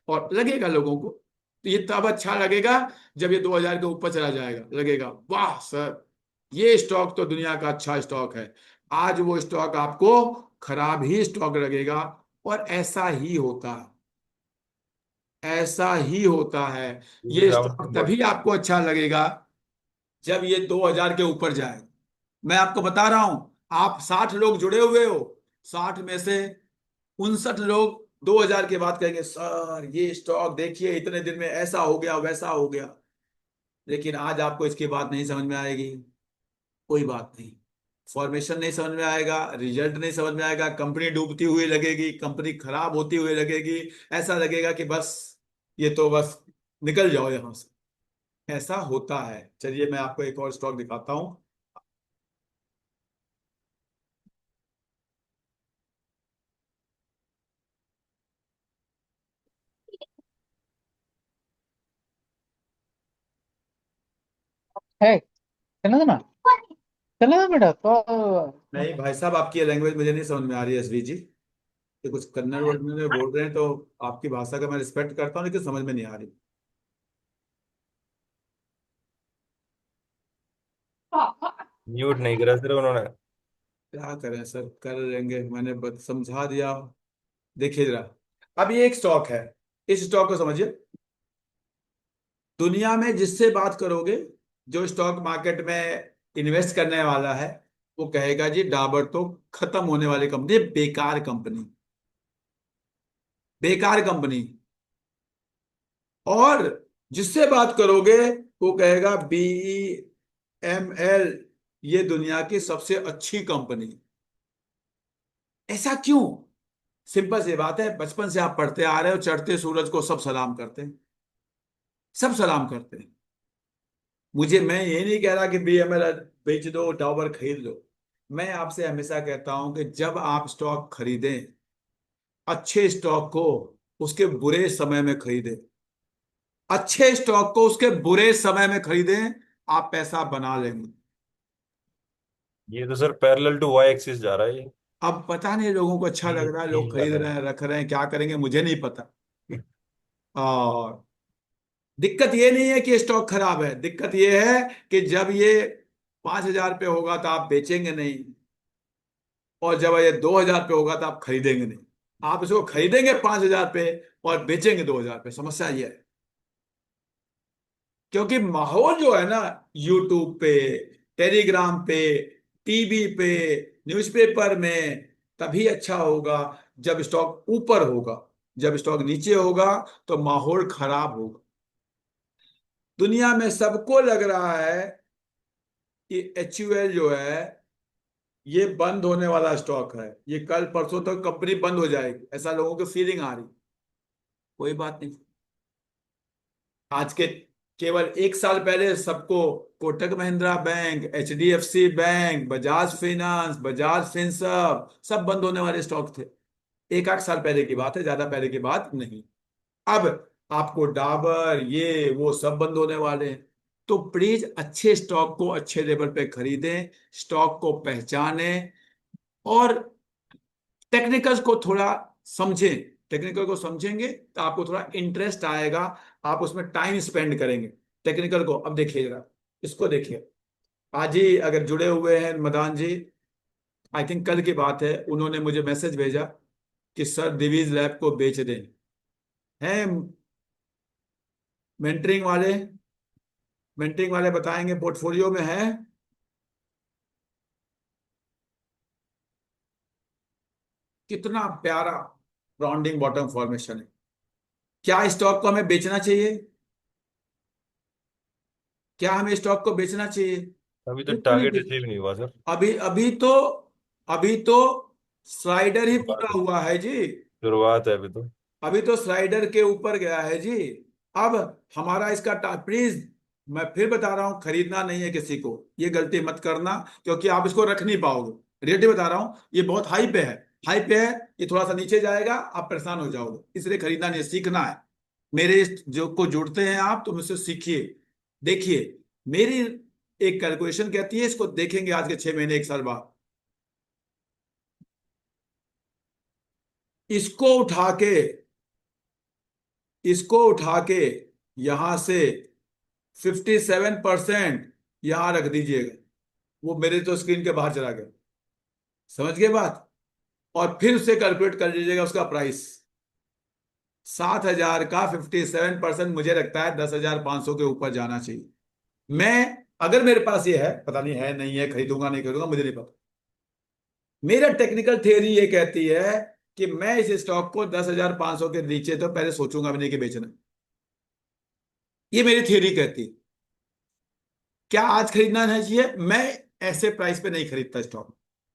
और लगेगा लोगों को। तो ये तब अच्छा लगेगा जब ये 2000 के ऊपर चला जाएगा, लगेगा वाह सर ये स्टॉक तो दुनिया का अच्छा स्टॉक है। आज वो स्टॉक आपको खराब ही स्टॉक लगेगा। और ऐसा ही होता है, ऐसा ही होता है। ये स्टॉक तभी आपको अच्छा लगेगा जब ये 2000 के ऊपर जाए। मैं आपको बता रहा हूं, आप 60 लोग जुड़े हुए हो, 60 में से 59 लोग 2000 के बाद कहेंगे सर ये स्टॉक देखिए इतने दिन में ऐसा हो गया वैसा हो गया। लेकिन आज आपको इसकी बात नहीं समझ में आएगी, कोई बात नहीं। फॉर्मेशन नहीं समझ में आएगा, रिजल्ट नहीं समझ में आएगा, कंपनी डूबती हुई लगेगी, कंपनी खराब होती हुई लगेगी, ऐसा लगेगा कि बस ये तो बस निकल जाओ यहां से। ऐसा होता है। चलिए मैं आपको एक और स्टॉक दिखाता हूं। है चला था ना, चला था बेटा तो नहीं भाई साहब, आपकी लैंग्वेज मुझे नहीं समझ में आ रही है एसवी जी। ये कुछ कन्नड़ वर्ड में बोल रहे हैं तो आपकी भाषा का मैं रिस्पेक्ट करता हूँ, लेकिन समझ में नहीं आ रही। म्यूट नहीं करा सर उन्होंने। क्या करें सर, कर लेंगे, मैंने समझा दिया। देखिए जरा, अब ये एक स्टॉक है, इस स्टॉक को समझिए। दुनिया में जिससे बात करोगे, जो स्टॉक मार्केट में इन्वेस्ट करने वाला है, वो कहेगा जी डाबर तो खत्म होने वाली कंपनी, बेकार कंपनी, बेकार कंपनी। और जिससे बात करोगे वो कहेगा BEML ये दुनिया की सबसे अच्छी कंपनी। ऐसा क्यों? सिंपल सी बात है, बचपन से आप पढ़ते आ रहे हो, चढ़ते सूरज को सब सलाम करते हैं, सब सलाम करते हैं। मैं ये नहीं कह रहा कि BML बेच दो, टावर खरीद लो। मैं आपसे हमेशा कहता हूं कि जब आप स्टॉक खरीदें, अच्छे स्टॉक को उसके बुरे समय में खरीदें, अच्छे स्टॉक को उसके बुरे समय में खरीदें, आप पैसा बना लेंगे। ये तो sir parallel to Y axis जा रहा है ये। अब पता नहीं लोगों को अच्छा लग रहा है, लोग खरीद रहे हैं, रख रहे हैं, क्या करेंगे मुझे नहीं पता। और दिक्कत ये नहीं है कि स्टॉक खराब है, दिक्कत ये है कि जब ये 5000 पे होगा तो आप बेचेंगे नहीं, और जब ये 2000 पे होगा तो आप खरीदेंगे नहीं। आप इसको खरीदेंगे 5000 पे और बेचेंगे 2000 पे। समस्या ये है, क्योंकि माहौल जो है ना, यूट्यूब पे, टेलीग्राम पे, टीवी पे, न्यूज़पेपर में, तभी अच्छा होगा जब स्टॉक ऊपर होगा। जब स्टॉक नीचे होगा तो माहौल खराब होगा। दुनिया में सबको लग रहा है कि HUL जो है ये बंद होने वाला स्टॉक है, ये कल परसों तक कंपनी बंद हो जाएगी, ऐसा लोगों की फीलिंग आ रही। कोई बात नहीं। आज के केवल 1 साल पहले सबको Kotak Mahindra bank, HDFC bank, Bajaj finance, Bajaj Finserv सब बंद होने वाले स्टॉक थे। 1 8 साल पहले की बात है, ज्यादा पहले की बात नहीं। अब आपको डाबर ये वो सब बंद होने वाले हैं। तो प्लीज अच्छे स्टॉक को अच्छे लेवल पे खरीदें, स्टॉक को पहचानें, और टेक्निकल्स को थोड़ा समझें। टेक्निकल को समझेंगे तो आपको थोड़ा इंटरेस्ट आएगा, आप उसमें टाइम स्पेंड करेंगे टेक्निकल को। अब देखिए जरा, इसको देखिए। आज ही अगर जुड़े हुए हैं मदान जी, आई थिंक कल की बात है, उन्होंने मुझे मैसेज भेजा कि सर दिवीज लैब को बेच दें। हैं मेंटरिंग वाले, मेंटरिंग वाले बताएंगे पोर्टफोलियो में है। कितना प्यारा राउंडिंग बॉटम फॉर्मेशन है। क्या स्टॉक को हमें बेचना चाहिए? क्या हमें स्टॉक को बेचना चाहिए? अभी तो बिल्कुल नहीं टारगेट बेच। अचीव नहीं हुआ सर। अभी अभी तो स्लाइडर ही पूरा हुआ है जी। शुरुआत है अभी तो। अभी तो स्लाइडर के ऊपर गया है जी। अब हमारा इसका प्लीज, मैं फिर बता रहा हूं, खरीदना नहीं है किसी को, ये गलती मत करना, क्योंकि आप इसको रख नहीं पाओगे। रियलिटी बता रहा हूं, ये बहुत हाई पे है, हाई पे है। ये थोड़ा सा नीचे जाएगा आप परेशान हो जाओगे, इसलिए खरीदना नहीं है, सीखना है। मेरे जो को जुड़ते हैं आप तो मुझसे सीखिए। देखिए, मेरी एक कैलकुलेशन कहती है, इसको देखेंगे आज के 6 महीने 1 साल बाद, इसको उठा के, इसको उठा के यहां से 57% यहां रख दीजिएगा। वो मेरे तो स्क्रीन के बाहर चला गया, समझ गए बात? और फिर उसे कैलकुलेट कर लीजिएगा उसका प्राइस। 7000 का 57% मुझे लगता है 10,500 के ऊपर जाना चाहिए। मैं, अगर मेरे पास ये है, पता नहीं है नहीं है, खरीदूंगा नहीं खरीदूंगा मुझे नहीं पता, मेरा टेक्निकल थियरी ये कहती है कि मैं इस स्टॉक को 10,500 के नीचे तो पहले सोचूंगा भी नहीं कि बेचना। ये मेरी थियरी कहती है। क्या आज खरीदना नहीं चाहिए? मैं ऐसे प्राइस पे नहीं खरीदता स्टॉक।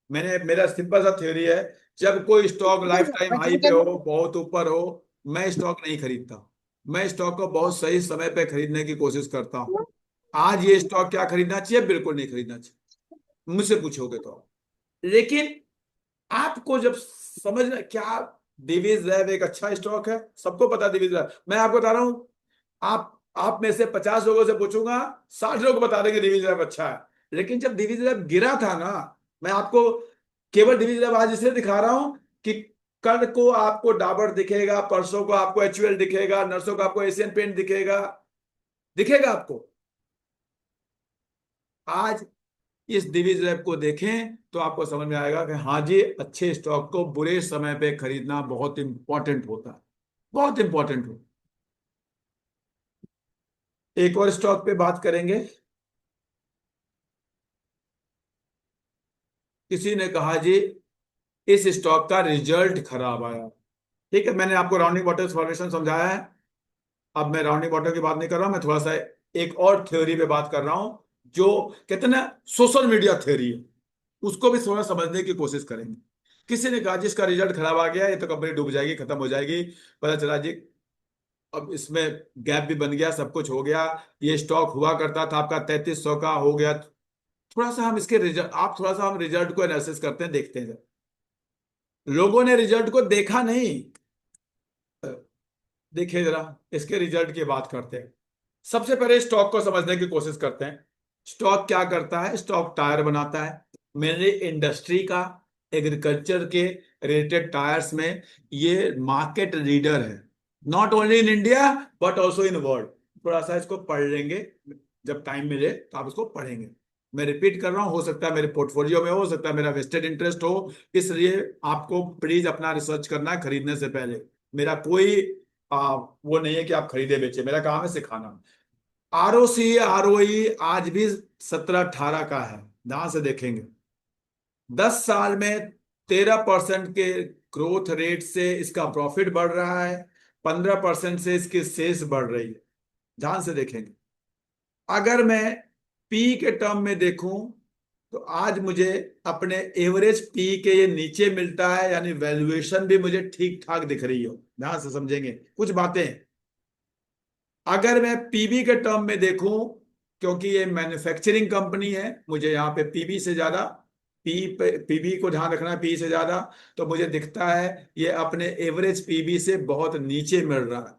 मेरा सिंपल सा थ्योरी है, जब कोई स्टॉक लाइफ टाइम हाई पे हो, बहुत ऊपर हो, मैं स्टॉक नहीं खरीदता। मैं स्टॉक को बहुत सही समय पे खरीदने की कोशिश करता हूँ। आज ये स्टॉक क्या खरीदना चाहिए? बिल्कुल नहीं खरीदना चाहिए, मुझसे पूछोगे तो। लेकिन आपको जब समझना क्या, दिविज लैब एक अच्छा स्टॉक है, सबको पता है दिविज लैब। मैं आपको बता रहा हूँ, आप में से 50 लोगों से पूछूंगा, 60 लोग बता देंगे दिविज लैब अच्छा है। लेकिन जब दिविज लैब गिरा था ना, मैं आपको केवल दिविज लैब आज इसलिए दिखा रहा हूं कि कल को आपको डाबर दिखेगा, परसों को आपको एचयूएल दिखेगा, नर्सों को आपको एशियन पेंट दिखेगा, दिखेगा आपको। आज इस दिविज लैब को देखें तो आपको समझ में आएगा कि हाँ जी, अच्छे स्टॉक को बुरे समय पे खरीदना बहुत इंपॉर्टेंट होता है, बहुत इंपॉर्टेंट हो। एक और स्टॉक पे बात करेंगे। किसी ने कहा जी इस स्टॉक का रिजल्ट खराब आया। ठीक है, मैंने आपको राउंडिंग वाटर फॉर्मेशन समझाया है। अब मैं राउंडिंग वाटर की बात नहीं कर रहा हूं, मैं थोड़ा सा एक और थ्योरी पे बात कर रहा हूं, जो कहते हैं ना सोशल मीडिया थ्योरी है, उसको भी थोड़ा समझने की कोशिश करेंगे। किसी ने कहा जिसका रिजल्ट खराब आ गया, ये तो कंपनी डूब जाएगी, खत्म हो जाएगी। पता चला जी अब इसमें गैप भी बन गया, सब कुछ हो गया। ये स्टॉक हुआ करता था आपका 3300 का, हो गया। थोड़ा सा हम इसके रिजल्ट, आप थोड़ा सा हम रिजल्ट को एनालिसिस करते हैं, देखते हैं। लोगों ने रिजल्ट को देखा नहीं। देखिए जरा, इसके रिजल्ट की बात करते हैं। सबसे पहले स्टॉक को समझने की कोशिश करते हैं। स्टॉक क्या करता है? स्टॉक टायर बनाता है। मेरे इंडस्ट्री का, एग्रीकल्चर के रिलेटेड टायर्स में ये मार्केट लीडर है, not only in India but also in world. थोड़ा सा इसको पढ़ लेंगे, जब टाइम मिले तो आप इसको पढ़ेंगे। मैं रिपीट कर रहा हूं, हो सकता है मेरे पोर्टफोलियो में हो सकता है मेरा वेस्टेड इंटरेस्ट हो, इसलिए आपको प्लीज अपना रिसर्च करना है खरीदने से पहले। मेरा कोई वो नहीं है कि आप खरीदे बेचे, मेरा काम है सिखाना। आरओसी आरओई आज भी 17-18 का है। ध्यान से देखेंगे, 10 साल में 13% के ग्रोथ रेट से इसका प्रॉफिट बढ़ रहा है, 15% से इसकी सेल्स बढ़ रही है। ध्यान से देखेंगे। अगर मैं पी के टर्म में देखूं तो आज मुझे अपने एवरेज पी के ये नीचे मिलता है, यानी वैल्यूएशन भी मुझे ठीक ठाक दिख रही हो। ध्यान से समझेंगे कुछ बातें। अगर मैं पीबी के टर्म में देखूं, क्योंकि ये मैन्युफैक्चरिंग कंपनी है, मुझे यहाँ पे पीबी से ज्यादा, पीबी को ध्यान रखना है, पी से ज्यादा, तो मुझे दिखता है ये अपने एवरेज पीबी से बहुत नीचे मिल रहा है।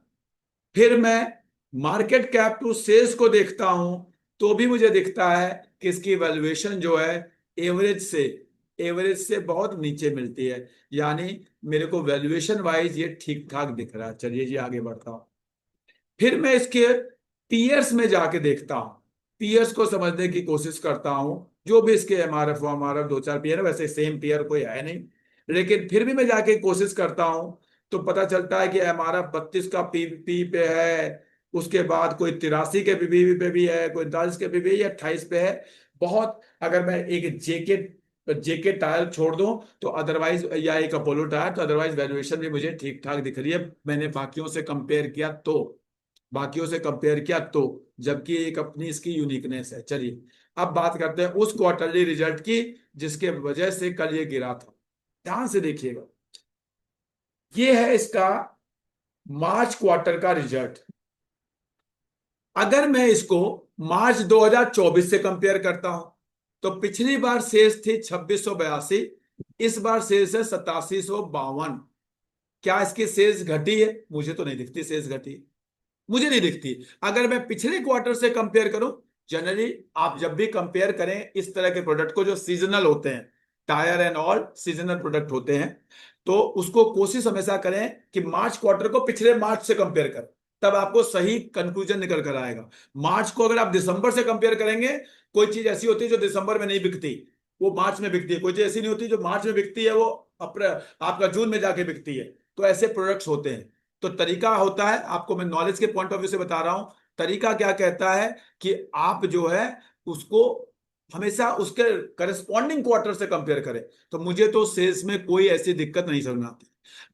फिर मैं मार्केट कैप टू सेल्स को देखता हूं तो भी मुझे दिखता है कि इसकी वैल्यूएशन जो है एवरेज से बहुत नीचे मिलती है, यानी मेरे को वैल्यूएशन वाइज ये ठीक ठाक दिख रहा है। चलिए जी आगे बढ़ता हूं। फिर मैं इसके पीयर्स में जाके देखता हूं, पीयर्स को समझने की कोशिश करता हूं। जो भी इसके एमआरएफ दो चार पीयर है, वैसे सेम पीयर कोई है नहीं, लेकिन फिर भी मैं जाके कोशिश करता हूं तो पता चलता है कि एमआरएफ 32 का पी पे है, उसके बाद कोई 83 के पी पे भी है, कोई 10 के पी पे या 28 पे है। बहुत, अगर मैं एक जेके टायर छोड़ दूं तो अदरवाइज, या एक अपोलो टायर, तो अदरवाइज वैल्यूएशन भी मुझे ठीक ठाक दिख रही है। मैंने बाकियों से कंपेयर किया तो, जबकि एक अपनी इसकी यूनिकनेस है। चलिए अब बात करते हैं उस क्वार्टरली रिजल्ट की जिसके वजह से कल ये गिरा था। ध्यान से देखिएगा, ये है इसका मार्च क्वार्टर का रिजल्ट। अगर मैं इसको मार्च 2024 से कंपेयर करता हूं तो पिछली बार सेल्स थी 2682, इस बार सेल्स है 8752। क्या इसकी सेल्स घटी है? मुझे तो नहीं दिखती सेल्स घटी, मुझे नहीं दिखती। अगर मैं पिछले क्वार्टर से कंपेयर करूं, जनरली आप जब भी कंपेयर करें इस तरह के प्रोडक्ट को जो सीजनल होते हैं, tyre and all seasonal product होते हैं, तो उसको कोशिश हमेशा करें कि मार्च क्वार्टर को पिछले मार्च से कंपेयर करें, तब आपको सही कंक्लूजन निकल कर आएगा। मार्च को अगर आप दिसंबर से कंपेयर करेंगे, कोई चीज ऐसी होती है जो दिसंबर में नहीं बिकती, वो मार्च में बिकती है। कोई चीज ऐसी नहीं होती जो मार्च में बिकती है, वो आपका जून में जाके बिकती है। तो ऐसे प्रोडक्ट्स होते हैं। तो तरीका होता है, आपको मैं नॉलेज के पॉइंट ऑफ व्यू से बता रहा हूं, तरीका क्या कहता है कि आप जो है उसको हमेशा उसके करस्पॉन्डिंग क्वार्टर से कंपेयर करें, तो मुझे तो सेल्स में कोई ऐसी दिक्कत नहीं समझ में आती।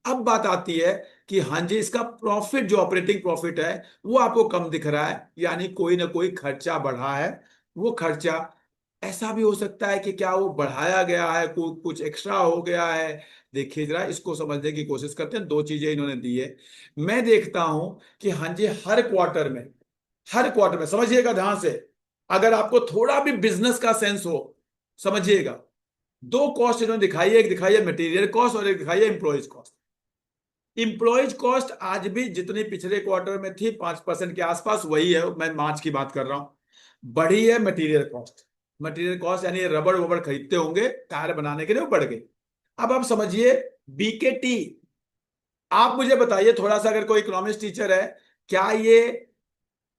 अब बात आती है कि हाँ जी, इसका प्रॉफिट जो ऑपरेटिंग प्रॉफिट है वो आपको कम दिख रहा है, यानी कोई ना कोई खर्चा बढ़ा है। वो खर्चा ऐसा भी हो सकता है कि क्या वो बढ़ाया गया है, कुछ एक्स्ट्रा हो गया है। देखिए जरा, इसको समझने की कोशिश करते हैं। दो चीजें इन्होंने दी है। मैं देखता हूं कि हाँ जी, हर क्वार्टर में समझिएगा ध्यान से, अगर आपको थोड़ा भी बिजनेस का सेंस हो, समझिएगा, दो कॉस्ट इन्होंने दिखाई है। एक दिखाई है मटेरियल कॉस्ट और एक दिखाई है एम्प्लॉयज कॉस्ट। एम्प्लॉयज कॉस्ट आज भी जितनी पिछले क्वार्टर में थी 5% के आसपास वही है, मैं मार्च की बात कर रहा हूं। बढ़ी है मटेरियल कॉस्ट। मटेरियल कॉस्ट यानी रबड़ वबड़ खरीदते होंगे टायर बनाने के लिए, वो बढ़ गई। अब आप समझिए बीकेटी, आप मुझे बताइए थोड़ा सा, अगर कोई इकोनॉमिक्स टीचर है, क्या ये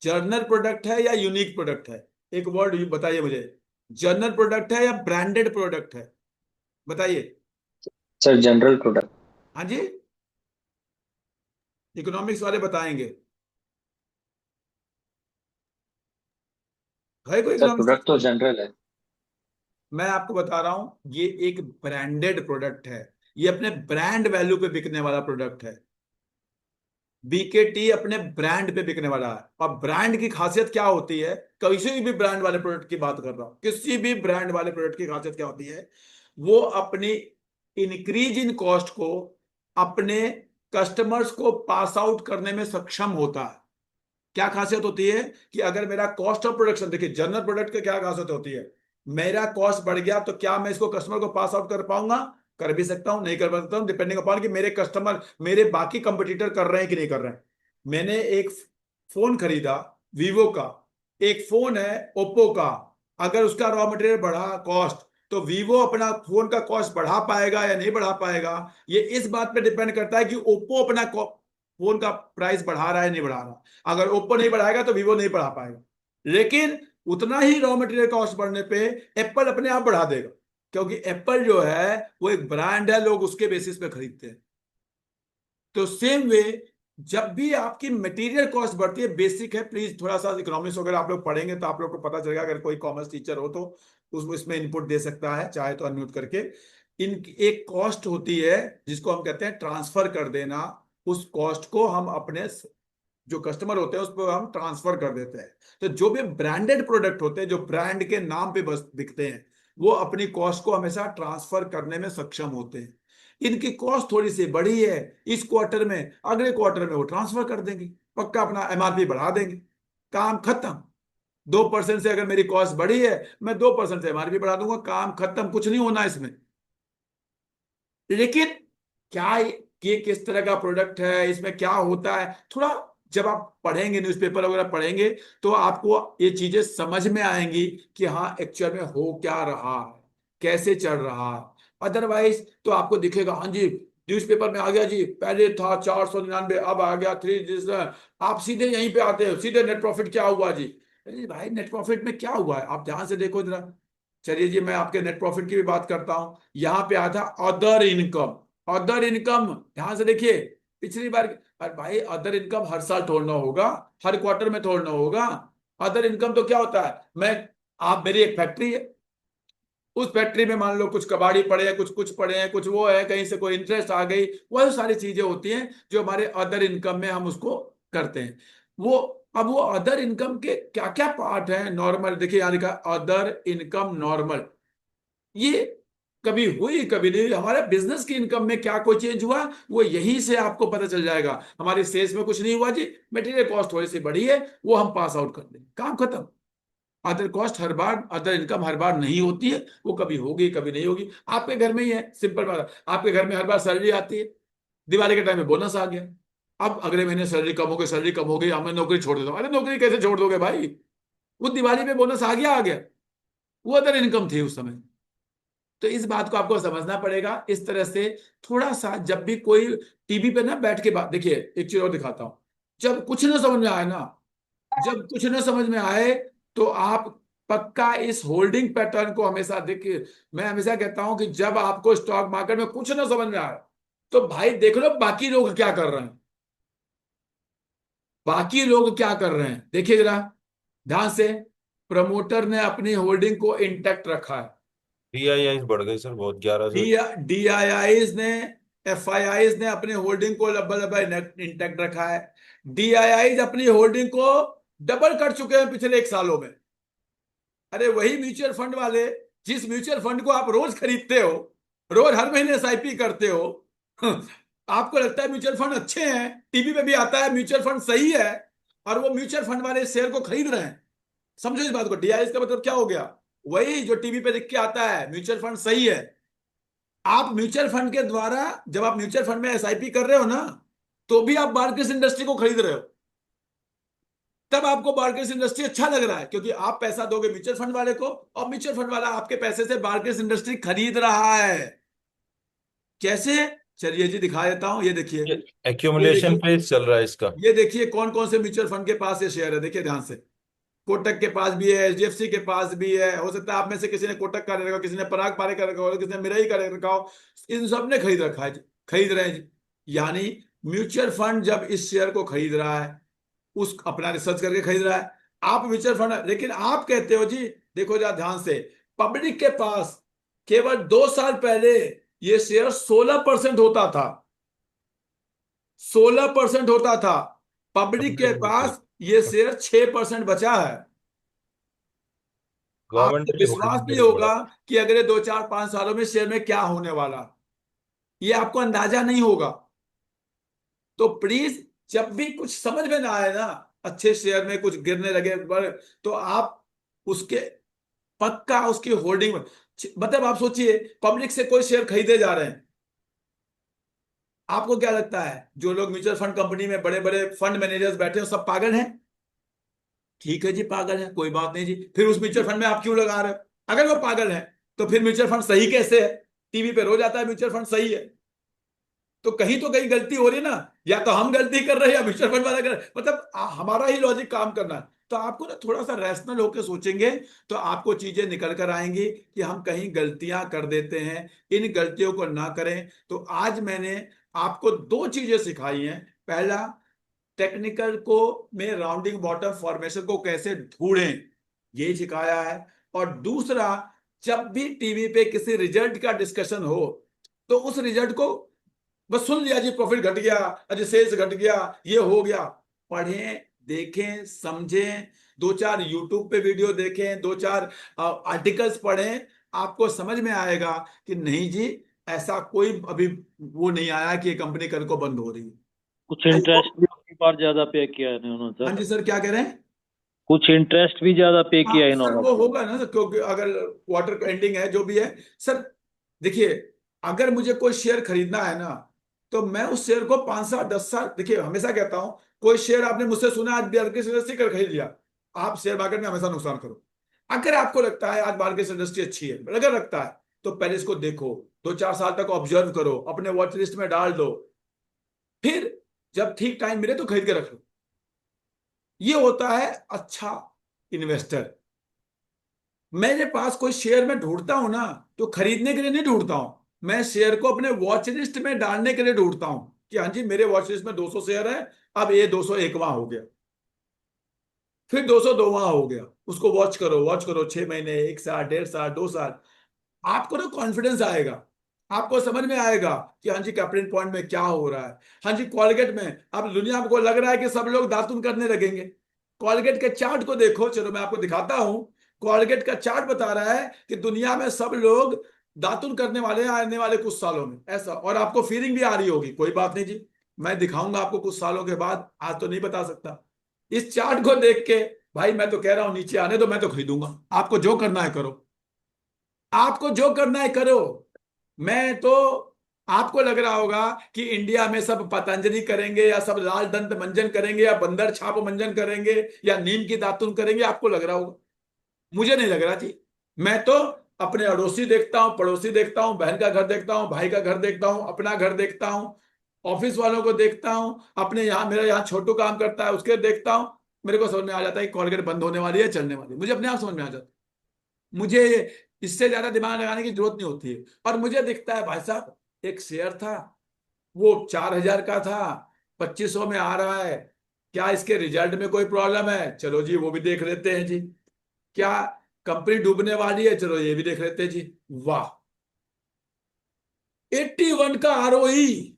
जर्नल प्रोडक्ट है या यूनिक प्रोडक्ट है? एक वर्ड बताइए मुझे, जर्नल प्रोडक्ट है या ब्रांडेड प्रोडक्ट है? बताइए। Sir general product. हाँ जी, इकोनॉमिक्स वाले बताएंगे। है कोई सर इकोनॉमिक्स? प्रोडक्ट तो जनरल है। मैं आपको बता रहा हूं, ये एक ब्रांडेड प्रोडक्ट है। ये अपने ब्रांड वैल्यू पे बिकने वाला प्रोडक्ट है। बीकेटी अपने ब्रांड पे बिकने वाला है। और ब्रांड की खासियत क्या होती है, किसी भी ब्रांड वाले प्रोडक्ट की बात कर रहा हूं, किसी भी ब्रांड वाले प्रोडक्ट की खासियत क्या होती है, वो अपनी इंक्रीज इन कॉस्ट को अपने कस्टमर्स को पास आउट करने में सक्षम होता है। क्या खासियत होती है कि अगर मेरा कॉस्ट ऑफ प्रोडक्शन, देखिए जनरल प्रोडक्ट की क्या खासियत होती है, मेरा कॉस्ट बढ़ गया तो क्या मैं इसको कस्टमर को पास आउट कर पाऊंगा? कर भी सकता हूं, नहीं कर सकता हूं, डिपेंडिंग अपॉन कि मेरे कस्टमर, मेरे बाकी कंपटीटर कर रहे हैं कि नहीं कर रहे हैं। मैंने एक फोन खरीदा वीवो का, एक फोन है ओप्पो का। अगर उसका रॉ मटेरियल बढ़ा कॉस्ट, तो वीवो अपना फोन का कॉस्ट बढ़ा पाएगा या नहीं बढ़ा पाएगा, ये इस बात पे डिपेंड करता है कि ओप्पो अपना फोन का प्राइस बढ़ा रहा है नहीं बढ़ा रहा। अगर ओप्पो नहीं बढ़ाएगा तो वीवो नहीं बढ़ा पाएगा। लेकिन उतना ही रॉ मटेरियल कॉस्ट बढ़ने पे एप्पल अपने आप बढ़ा देगा, क्योंकि एप्पल जो है वो एक ब्रांड है, लोग उसके बेसिस पे खरीदते हैं। तो सेम वे, जब भी आपकी मटेरियल कॉस्ट बढ़ती है, बेसिक है, प्लीज थोड़ा सा इकोनॉमिक्स वगैरह आप लोग पढ़ेंगे तो आप लोग को पता चलेगा। अगर कोई कॉमर्स टीचर हो तो उसमें इसमें इनपुट दे सकता है, चाहे तो अनम्यूट करके। इन एक कॉस्ट होती है जिसको हम कहते हैं ट्रांसफर कर देना। उस कॉस्ट को हम अपने जो कस्टमर होते हैं उस पर हम ट्रांसफर कर देते हैं। तो जो भी ब्रांडेड प्रोडक्ट होते हैं, जो ब्रांड के नाम पे बस बिकते हैं, वो अपनी कॉस्ट को हमेशा ट्रांसफर करने में सक्षम होते हैं। इनकी कॉस्ट थोड़ी सी बढ़ी है इस क्वार्टर में, अगले क्वार्टर में वो ट्रांसफर कर देंगे, पक्का अपना एमआरपी बढ़ा देंगे, काम खत्म। 2% से अगर मेरी कॉस्ट बढ़ी है, मैं 2% से एमआरपी बढ़ा दूंगा, काम खत्म, कुछ नहीं होना इसमें। लेकिन क्या ये किस तरह का प्रोडक्ट है, इसमें क्या होता है, थोड़ा जब आप पढ़ेंगे, न्यूज़पेपर वगैरह पढ़ेंगे, तो आपको ये चीजें समझ में आएंगी कि हाँ एक्चुअल में हो क्या रहा है, कैसे चल रहा है। अदरवाइज तो आपको दिखेगा हाँ जी, न्यूज़पेपर में आ गया जी, पहले था 499, अब आ गया 3, आप सीधे यहीं पे आते हो, सीधे नेट प्रॉफिट क्या हुआ जी। अरे भाई, नेट प्रॉफिट में क्या हुआ है, आप ध्यान से देखो जरा। चलिए जी, मैं आपके नेट प्रॉफिट की भी बात करता हूं। यहां पे आया था अदर इनकम। अदर इनकम ध्यान से देखिए, पिछली बार, अरे भाई अदर इनकम हर साल तोड़ना होगा, हर क्वार्टर में तोड़ना होगा। अदर इनकम तो क्या होता है, मैं, आप, मेरी एक फैक्ट्री है, उस फैक्ट्री में मान लो कुछ कबाड़ी पड़े हैं, कुछ कुछ पड़े हैं, कुछ वो है, कहीं से कोई इंटरेस्ट आ गई, वह सारी चीजें होती हैं जो हमारे अदर इनकम में हम उसको करते हैं। वो, अब वो अदर इनकम के क्या क्या पार्ट है? नॉर्मल, देखिए यहाँ लिखा अदर इनकम नॉर्मल, ये कभी हुई कभी नहीं हुई। हमारे बिजनेस की इनकम में क्या कोई चेंज हुआ, वो यहीं से आपको पता चल जाएगा। हमारी सेल्स में कुछ नहीं हुआ जी, मटेरियल कॉस्ट थोड़ी सी बढ़ी है, वो हम पास आउट कर देंगे, काम खत्म। अदर कॉस्ट हर बार, अदर इनकम हर बार नहीं होती है, वो कभी होगी कभी नहीं होगी। आपके घर में ही है, सिंपल बात है, आपके घर में हर बार सैलरी आती है, दिवाली के टाइम में बोनस आ गया, अब अगले महीने सैलरी कम हो गई, सैलरी कम हो गई, अब मैं नौकरी छोड़ देता हूँ। अरे नौकरी कैसे छोड़ दोगे भाई, वो दिवाली में बोनस आ गया, वो अदर इनकम थी उस समय। तो इस बात को आपको समझना पड़ेगा इस तरह से। थोड़ा सा जब भी कोई टीवी पे ना बैठ के बात, देखिए एक चीज और दिखाता हूं, जब कुछ ना समझ में आए ना, जब कुछ ना समझ में आए, तो आप पक्का इस होल्डिंग पैटर्न को हमेशा देखिए। मैं हमेशा कहता हूं कि जब आपको स्टॉक मार्केट में कुछ ना समझ में आए, तो भाई देख लो बाकी लोग क्या कर रहे हैं, बाकी लोग क्या कर रहे हैं, देखिए जरा ध्यान से। प्रमोटर ने अपनी होल्डिंग को इंटैक्ट रखा है। DII बढ़ गई सर बहुत, 11 से। DIIs ने, FIIs ने अपनी होल्डिंग को लगभग इंटैक्ट रखा है। DIIs अपनी होल्डिंग को डबल कर चुके हैं पिछले 1 सालों में। अरे वही म्यूचुअल फंड वाले, जिस म्यूचुअल फंड को आप रोज खरीदते हो, रोज हर महीने SIP करते हो, आपको लगता है म्यूचुअल फंड अच्छे हैं, टीवी पे भी आता है म्यूचुअल फंड सही है, और वो म्यूचुअल फंड वाले शेयर को खरीद रहे हैं। समझो इस बात को। DIIs का मतलब क्या हो गया? वही जो टीवी पे लिख के आता है म्यूचुअल फंड सही है। आप म्यूचुअल फंड के द्वारा, जब आप म्यूचुअल फंड में SIP कर रहे हो ना, तो भी आप बार्कलेस इंडस्ट्री को खरीद रहे हो। तब आपको बार्कलेस इंडस्ट्री अच्छा लग रहा है, क्योंकि आप पैसा दोगे म्यूचुअल फंड वाले को, और म्यूचुअल फंड वाला आपके पैसे से बार्कलेस इंडस्ट्री खरीद रहा है। कैसे? चलिए जी दिखा देता हूं, ये देखिए। एक्यूमुलेशन फेज चल रहा है इसका। ये देखिए कौन कौन से म्यूचुअल फंड के पास ये शेयर है, देखिए ध्यान से। कोटक के पास भी है, HDFC के पास भी है। हो सकता है आप में से किसी ने कोटक का रखा हो, किसी ने पराग पारे का रखा हो, किसी ने मिराई का रखा हो। इन सब ने खरीद रखा है, खरीद रहे हैं जी। यानी म्यूचुअल फंड जब इस शेयर को खरीद रहा है, उस अपना रिसर्च करके खरीद रहा है। आप म्यूचुअल फंड, लेकिन आप कहते हो जी, देखो जरा ध्यान से, पब्लिक के पास केवल 2 साल पहले ये शेयर 16% होता था, 16% होता था। पब्लिक के पास ये शेयर 6% बचा है। गवर्नमेंट आपको की विश्वास होल्डिंग नहीं गिर पड़ा। होगा कि अगले 2 4 5 सालों में शेयर में क्या होने वाला, ये आपको अंदाजा नहीं होगा। तो प्लीज, जब भी कुछ समझ में ना आए ना, अच्छे शेयर में कुछ गिरने लगे, तो आप उसके पक्का उसकी होल्डिंग में, मतलब आप सोचिए पब्लिक से कोई शेयर खरीदे जा रहे हैं। आपको क्या लगता है जो लोग म्यूचुअल फंड कंपनी में बड़े बड़े फंड मैनेजर्स बैठे हैं सब पागल हैं? ठीक है जी, पागल है, कोई बात नहीं जी। फिर उस म्यूचुअल फंड में आप क्यों लगा रहे हो? अगर वो पागल है तो फिर म्यूचुअल फंड सही कैसे है? टीवी पे रोज आता है म्यूचुअल फंड सही है। तो कहीं गलती हो रही है ना, या तो हम गलती कर रहे हैं या म्यूचुअल फंड वाला कर रहे हैं। मतलब हमारा ही लॉजिक काम करना है। तो आपको ना थोड़ा सा रैशनल होकर सोचेंगे तो आपको चीजें निकल कर आएंगी कि हम कहीं गलतियां कर देते हैं, इन गलतियों को ना करें। तो आज मैंने आपको 2 चीजें सिखाई हैं। पहला, टेक्निकल को में राउंडिंग बॉटम फॉर्मेशन को कैसे ढूंढें, ये सिखाया है। और दूसरा, जब भी टीवी पे किसी रिजल्ट का डिस्कशन हो तो उस रिजल्ट को बस सुन लिया जी, प्रॉफिट घट गया, अजी सेल्स घट गया, ये हो गया। पढ़ें, देखें, समझें, 2 4 यूट्यूब पे वीडियो देखें, 2 4 आर्टिकल्स पढ़ें। आपको समझ में आएगा कि नहीं जी, ऐसा कोई अभी वो नहीं आया कि ये कंपनी कल को बंद हो रही है। कुछ इंटरेस्ट भी आपकी बार ज्यादा पे किया है इन्होंने हाँ सर। जी सर, क्या कह रहे हैं? कुछ इंटरेस्ट भी ज्यादा पे किया है हाँ सर, इन्होंने। वो होगा ना सर, क्योंकि अगर क्वार्टर एंडिंग है जो भी है सर। देखिए, अगर मुझे कोई शेयर खरीदना है ना, तो मैं उस शेयर को 5 साल 10 साल, देखिए हमेशा कहता हूं, कोई शेयर आपने मुझसे सुना आज बार्कलेस इंडस्ट्री कर खरीद लिया, आप शेयर मार्केट में हमेशा नुकसान करो। अगर आपको लगता है आज बार्कलेस इंडस्ट्री अच्छी है, अगर लगता है, तो पहले इसको देखो, 2 4 साल तक ऑब्जर्व करो, अपने वॉच लिस्ट में डाल दो, फिर जब ठीक टाइम मिले तो खरीद के रख लो। ये होता है अच्छा इन्वेस्टर। मेरे पास कोई शेयर में ढूंढता हूं ना, तो खरीदने के लिए नहीं ढूंढता हूं, मैं शेयर को अपने वॉच लिस्ट में डालने के लिए ढूंढता हूं कि हाँ जी मेरे वॉच लिस्ट में 200 शेयर है, अब ये 201वां हो गया, फिर 202वां हो गया। उसको वॉच करो, वॉच करो, 6 महीने, 1 साल, 1.5 साल, 2 साल। आपको ना कॉन्फिडेंस आएगा, आपको समझ में आएगा कि हाँ जी कैप्टन पॉइंट में क्या हो रहा है। हाँ जी, कॉलगेट में अब दुनिया को लग रहा है कि सब लोग दातुन करने लगेंगे। कॉलगेट के चार्ट को देखो, चलो मैं आपको दिखाता हूं। कॉलगेट का चार्ट बता रहा है कि दुनिया में सब लोग दातुन करने वाले हैं आने वाले कुछ सालों में, ऐसा। और आपको फीलिंग भी आ रही होगी, कोई बात नहीं जी, मैं दिखाऊंगा आपको कुछ सालों के बाद, आज तो नहीं बता सकता। इस चार्ट को देख के भाई मैं तो कह रहा हूं नीचे आने दो, मैं तो खरीदूंगा। आपको जो करना है करो, आपको जो करना है करो। मैं तो, आपको लग रहा होगा कि इंडिया में सब पतंजलि करेंगे या सब लाल दंत मंजन करेंगे या बंदर छाप मंजन करेंगे या नीम की दातुन करेंगे, आपको लग रहा होगा। मुझे नहीं लग रहा जी। मैं तो अपने अड़ोसी देखता हूं, पड़ोसी देखता हूं, बहन का घर देखता हूं, भाई का घर देखता हूं, अपना घर देखता हूं, ऑफिस वालों को देखता हूं, अपने यहाँ, मेरा यहाँ छोटू काम करता है उसके देखता हूं। मेरे को समझ में आ जाता है कि कॉलगेट बंद होने वाली है, चलने वाली है, मुझे अपने आप समझ में आ जाता है। मुझे इससे ज्यादा दिमाग लगाने की जरूरत नहीं होती है। और मुझे दिखता है भाई साहब, एक शेयर था वो 4,000 का था, 2500 में आ रहा है, क्या इसके रिजल्ट में कोई प्रॉब्लम है? चलो जी वो भी देख लेते हैं जी। क्या कंपनी डूबने वाली है? चलो ये भी देख लेते हैं जी। वाह, 81 का आरओई,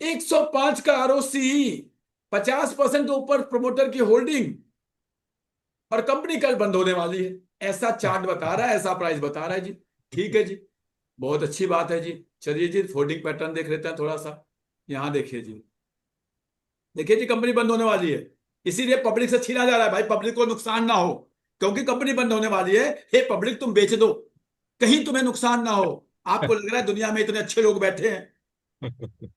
105 का आरओसी, 50% के ऊपर प्रमोटर की होल्डिंग, और कंपनी कल बंद होने वाली है। ऐसा चार्ट बता रहा है, ऐसा प्राइस बता रहा है जी। ठीक है जी, बहुत अच्छी बात है जी। चलिए जी, फोल्डिंग पैटर्न देख लेते हैं थोड़ा सा। यहां देखिए जी, देखिए जी, कंपनी बंद होने वाली है, इसीलिए पब्लिक से छीना जा रहा है भाई, पब्लिक को नुकसान ना हो, क्योंकि कंपनी बंद होने वाली है। हे पब्लिक, तुम बेच दो, कहीं तुम्हें नुकसान ना हो। आपको लग रहा है दुनिया में इतने अच्छे लोग बैठे हैं?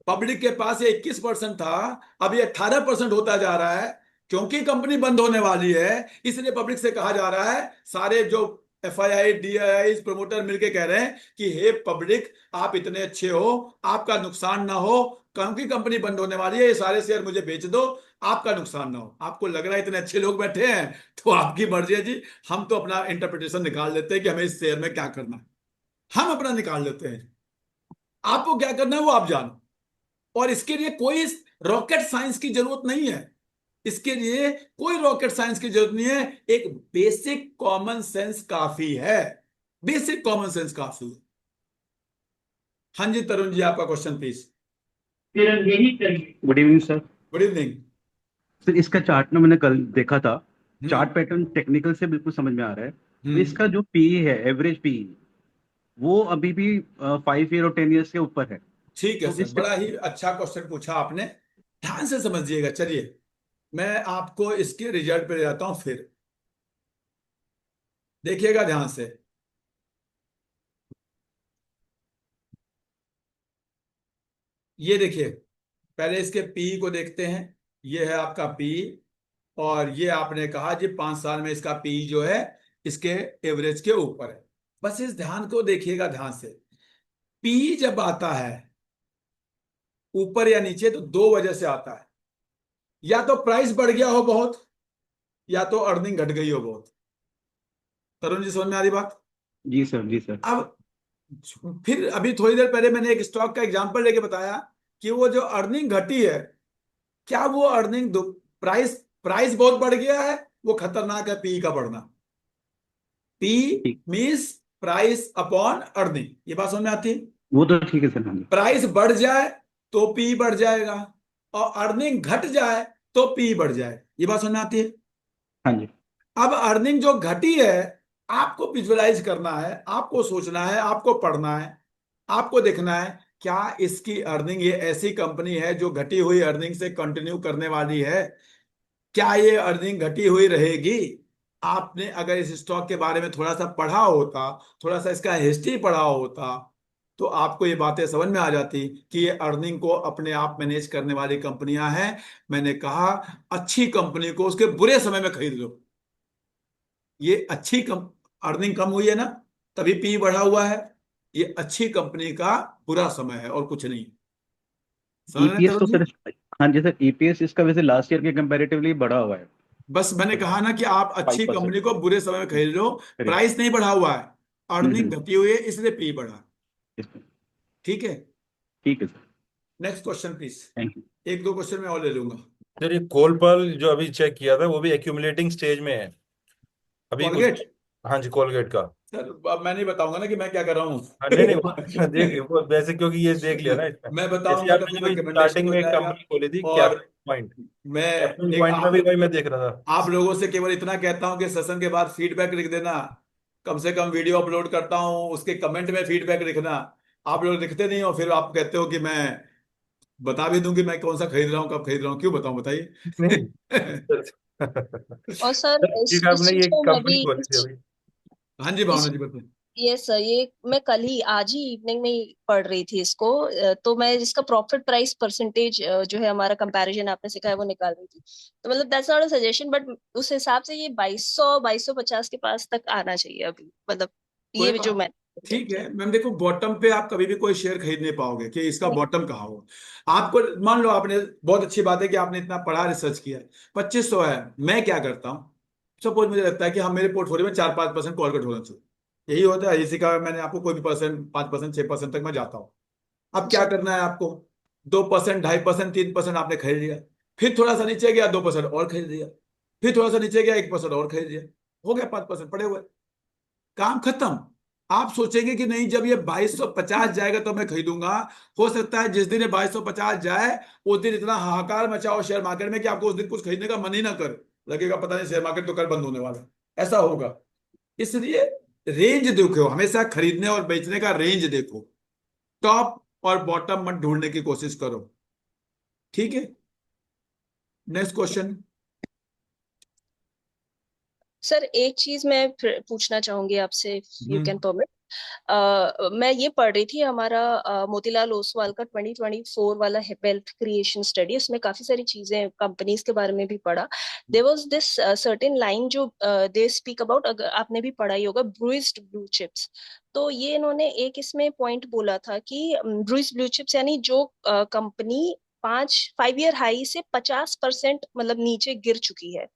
पब्लिक के पास ये 21% था, अब ये 18% होता जा रहा है, क्योंकि कंपनी बंद होने वाली है। इसलिए पब्लिक से कहा जा रहा है, सारे जो FII DII प्रमोटर मिलके कह रहे हैं कि हे पब्लिक, आप इतने अच्छे हो, आपका नुकसान ना हो, क्योंकि कंपनी बंद होने वाली है, ये सारे शेयर मुझे बेच दो, आपका नुकसान ना हो। आपको लग रहा है इतने अच्छे लोग बैठे हैं, तो आपकी मर्जी है जी। हम तो अपना इंटरप्रिटेशन निकाल लेते हैं कि हमें इस शेयर में क्या करना है, हम अपना निकाल लेते हैं। आपको क्या करना है वो आप जानो, और इसके लिए कोई रॉकेट साइंस की जरूरत नहीं है। इसके लिए कोई रॉकेट साइंस की जरूरत नहीं है, एक बेसिक कॉमन सेंस काफी है, बेसिक कॉमन सेंस काफी है। हाँ जी तरुण जी, आपका question please. Good evening sir. Good evening. Sir इसका चार्ट ना मैंने कल देखा था, हम्म चार्ट पैटर्न टेक्निकल से बिल्कुल समझ में आ रहा है। तो हम्म इसका जो पीई है, एवरेज पीई, वो अभी भी 5 ईयर और 10 ईयर्स के ऊपर है। ठीक है तो सर, इसका बड़ा ही अच्छा क्वेश्चन पूछा आपने, ध्यान से समझिएगा। चलिए मैं आपको इसके रिजल्ट पे ले जाता हूं, फिर देखिएगा ध्यान से। ये देखिए, पहले इसके पी को देखते हैं। ये है आपका पी, और ये आपने कहा जी 5 साल में इसका पी जो है इसके एवरेज के ऊपर है। बस इस ध्यान को देखिएगा ध्यान से। पी जब आता है ऊपर या नीचे, तो दो वजह से आता है, या तो प्राइस बढ़ गया हो बहुत, या तो अर्निंग घट गई हो बहुत। तरुण जी, समझ में आ रही बात? जी सर, जी सर। अब फिर अभी थोड़ी देर पहले मैंने एक स्टॉक का एग्जांपल लेके बताया कि वो जो अर्निंग घटी है, क्या वो अर्निंग प्राइस प्राइस बहुत बढ़ गया है, वो खतरनाक है पी का बढ़ना। पी ठीक, मीन्स प्राइस अपॉन अर्निंग, ये बात समझ में आती है? वो तो ठीक है सर। हाँ जी। प्राइस बढ़ जाए तो पी बढ़ जाएगा, और अर्निंग घट जाए तो पी बढ़ जाए, ये बात समझ में आती है? हाँ जी। अब अर्निंग जो घटी है, आपको विजुअलाइज करना है, आपको सोचना है, आपको पढ़ना है, आपको देखना है क्या इसकी अर्निंग, ये ऐसी कंपनी है जो घटी हुई अर्निंग से कंटिन्यू करने वाली है, क्या ये अर्निंग घटी हुई रहेगी? आपने अगर इस स्टॉक के बारे में थोड़ा सा पढ़ा होता, थोड़ा सा इसका हिस्ट्री पढ़ा होता, तो आपको ये बातें समझ में आ जाती कि ये अर्निंग को अपने आप मैनेज करने वाली कंपनियां हैं। मैंने कहा, अच्छी कंपनी को उसके बुरे समय में खरीद लो। ये अच्छी अर्निंग कम हुई है ना, तभी पी बढ़ा हुआ है। ये अच्छी कंपनी का बुरा समय है और कुछ नहीं। समझ रहे हैं ईपीएस तरुण तो जी? सर, हाँ जी सर, ईपीएस इसका वैसे लास्ट ईयर के कंपैरेटिवली बढ़ा हुआ है। बस मैंने कहा ना कि आप अच्छी 5%। कंपनी को बुरे समय में खरीद लो। करेक्ट। प्राइस नहीं बढ़ा हुआ है, अर्निंग घटी हुई है, इसलिए पी बढ़ा। ठीक है, ठीक है sir. Next question please. Thank you. एक दो क्वेश्चन मैं और ले लूंगा। सर ये कोलपल जो अभी चेक किया था वो भी एक्यूमुलेटिंग स्टेज में है अभी कॉलगेट? कुछ। हाँ जी, कोलगेट का। सर अब मैं नहीं बताऊंगा ना कि मैं क्या कर रहा हूँ। हाँ नहीं नहीं, वो देख वो वैसे क्योंकि ये देख लिया ना इसमें। मैं जैसे बताऊंगा तो आपने फिर जो रिकमेंडेशन स्टार्टिंग हो में एक जाएगा। कंपनी खोली थी, और कैपिटल पॉइंट। मैं कैपिटल एक पॉइंट में भी वही मैं देख रहा था। आप लोगों से केवल इतना कहता हूं कि सेशन के बाद फीडबैक लिख देना। कम से कम वीडियो अपलोड करता हूं, उसके कमेंट में फीडबैक लिखना। आप लोग लिखते नहीं हो, फिर आप कहते हो कि मैं बता भी दूं कि मैं कौन सा खरीद रहा हूं, कब खरीद रहा हूं, क्यों बताऊं नहीं बताइए। और सर ठीक है, इस आपने चीज ये को मैं कंपनी भी खोली थी अभी। हाँ जी इस भावना जी, बताइए। ये सर, ये मैं कल ही आज ही इवनिंग में ही पढ़ रही थी इसको। तो मैं इसका प्रॉफिट प्राइस परसेंटेज जो है हमारा कंपैरिजन आपने सिखाया वो निकाल रही थी। तो मतलब that's not a suggestion, but उस हिसाब से ये 2250 के पास तक आना चाहिए अभी, मतलब कोई ये जो बात, मैं ठीक किया। है मैम। देखो, बॉटम पे आप कभी भी कोई शेयर खरीद नहीं पाओगे कि इसका नहीं, बॉटम कहाँ हो। आपको मान लो, आपने बहुत अच्छी बात है कि आपने इतना पढ़ा, रिसर्च किया, 2500 है। मैं क्या करता हूँ, सपोज मुझे लगता है कि हम मेरे पोर्टफोलियो में 4-5% कॉलकट होना चाहिए, यही होता है। इसी का मैंने आपको कोई भी परसेंट, 5%, 6% तक मैं जाता हूँ। अब क्या जी करना है आपको, 2%, 2.5%, 3% आपने खरीद लिया, फिर थोड़ा सा नीचे गया 2% और खरीद लिया, फिर थोड़ा सा नीचे गया 1% और खरीद लिया। हो गया 5% पड़े हुए, काम खत्म। आप सोचेंगे कि नहीं जब ये 2250 जाएगा तो मैं खरीदूंगा, हो सकता है जिस दिन ये 2250 जाए उस दिन इतना हाहाकार मचाओ शेयर मार्केट में कि आपको उस दिन कुछ खरीदने का मन ही ना करे, लगेगा पता नहीं शेयर मार्केट तो कल बंद होने वाला है, ऐसा होगा। इसलिए रेंज देखो, हमेशा खरीदने और बेचने का रेंज देखो, टॉप और बॉटम मत ढूंढने की कोशिश करो, ठीक है। Next question. सर एक चीज मैं फिर पूछना चाहूंगी आपसे, यू कैन परमिट। मैं ये पढ़ रही थी, हमारा मोतीलाल ओसवाल का 2024 वाला वेल्थ क्रिएशन स्टडी, उसमें काफी सारी चीजें कंपनीज के बारे में भी पढ़ा। There was this certain line जो दे स्पीक अबाउट, अगर आपने भी पढ़ा ही होगा, ब्रूइज्ड ब्लू चिप्स। तो ये इन्होंने एक इसमें पॉइंट बोला था कि ब्रूइज्ड ब्लू चिप्स यानी जो कंपनी 5 ईयर हाई से 50% मतलब नीचे गिर चुकी है।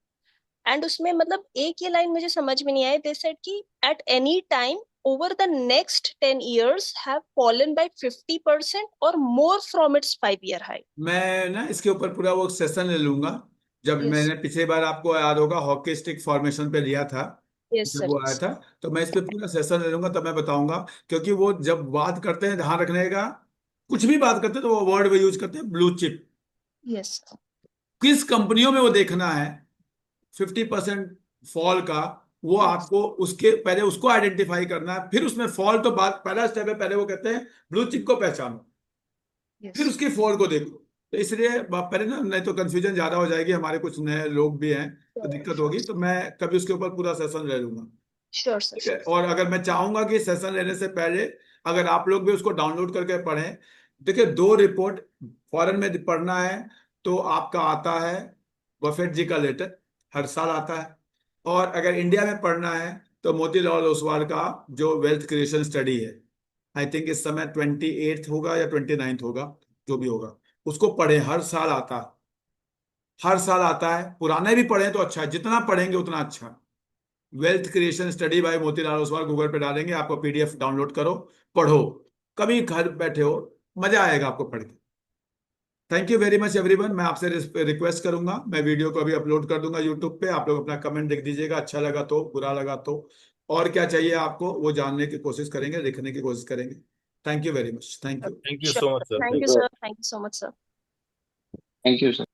एंड उसमें मतलब एक ये लाइन मुझे समझ में नहीं आई, दे सेड कि at any time over the next 10 years have fallen by 50% or more from its 5 year high. मैं ना इसके ऊपर पूरा वो सेशन ले लूंगा, जब Yes. मैंने पिछली बार आपको याद होगा हॉकी स्टिक फॉर्मेशन पे लिया था, Yes, जब sir. वो आया था, तो मैं इस पे पूरा सेशन ले लूंगा तब मैं बताऊंगा। क्योंकि वो जब बात करते हैं, ध्यान रखने का, कुछ भी बात करते हैं तो वो वर्ड वो यूज करते हैं ब्लू चिप। Yes. किस कंपनियों में वो देखना है 50% फॉल का, वो आपको उसके पहले उसको आइडेंटिफाई करना है, फिर उसमें फॉल तो बात पहला स्टेप है, पहले वो कहते हैं ब्लू चिप को पहचानो, Yes. फिर उसकी फॉल को देखो। तो इसलिए पहले ना, नहीं तो कंफ्यूजन ज्यादा हो जाएगी, हमारे कुछ नए लोग भी हैं तो दिक्कत होगी, तो मैं कभी उसके ऊपर पूरा सेशन ले लूंगा, Sure, sir. ठीक है। और अगर मैं चाहूंगा कि सेशन लेने से पहले अगर आप लोग भी उसको डाउनलोड करके पढ़ें, देखिए 2 रिपोर्ट फॉरेन में पढ़ना है तो आपका आता है बफेट जी का लेटर, हर साल आता है, और अगर इंडिया में पढ़ना है तो मोतीलाल ओसवाल का जो वेल्थ क्रिएशन स्टडी है, आई थिंक इस समय 28 होगा या 29 होगा, जो भी होगा उसको पढ़े, हर साल आता है, हर साल आता है। पुराने भी पढ़े तो अच्छा है, जितना पढ़ेंगे उतना अच्छा है। Wealth creation study bye Motilal Oswal Google पे डालेंगे, आपको पीडीएफ डाउनलोड करो, पढ़ो, कभी घर बैठे हो, मजा आएगा आपको पढ़ के। Thank you very much everyone. मैं आपसे रिक्वेस्ट करूंगा, मैं वीडियो को अभी अपलोड कर दूंगा यूट्यूब पे, आप लोग अपना कमेंट लिख दीजिएगा, अच्छा लगा तो, बुरा लगा तो, और क्या चाहिए आपको वो जानने की कोशिश करेंगे, लिखने की कोशिश करेंगे। Thank you very much, thank you. Thank you Sure. So much sir. Thank you, sir. Thank you so much, sir. Thank you, sir.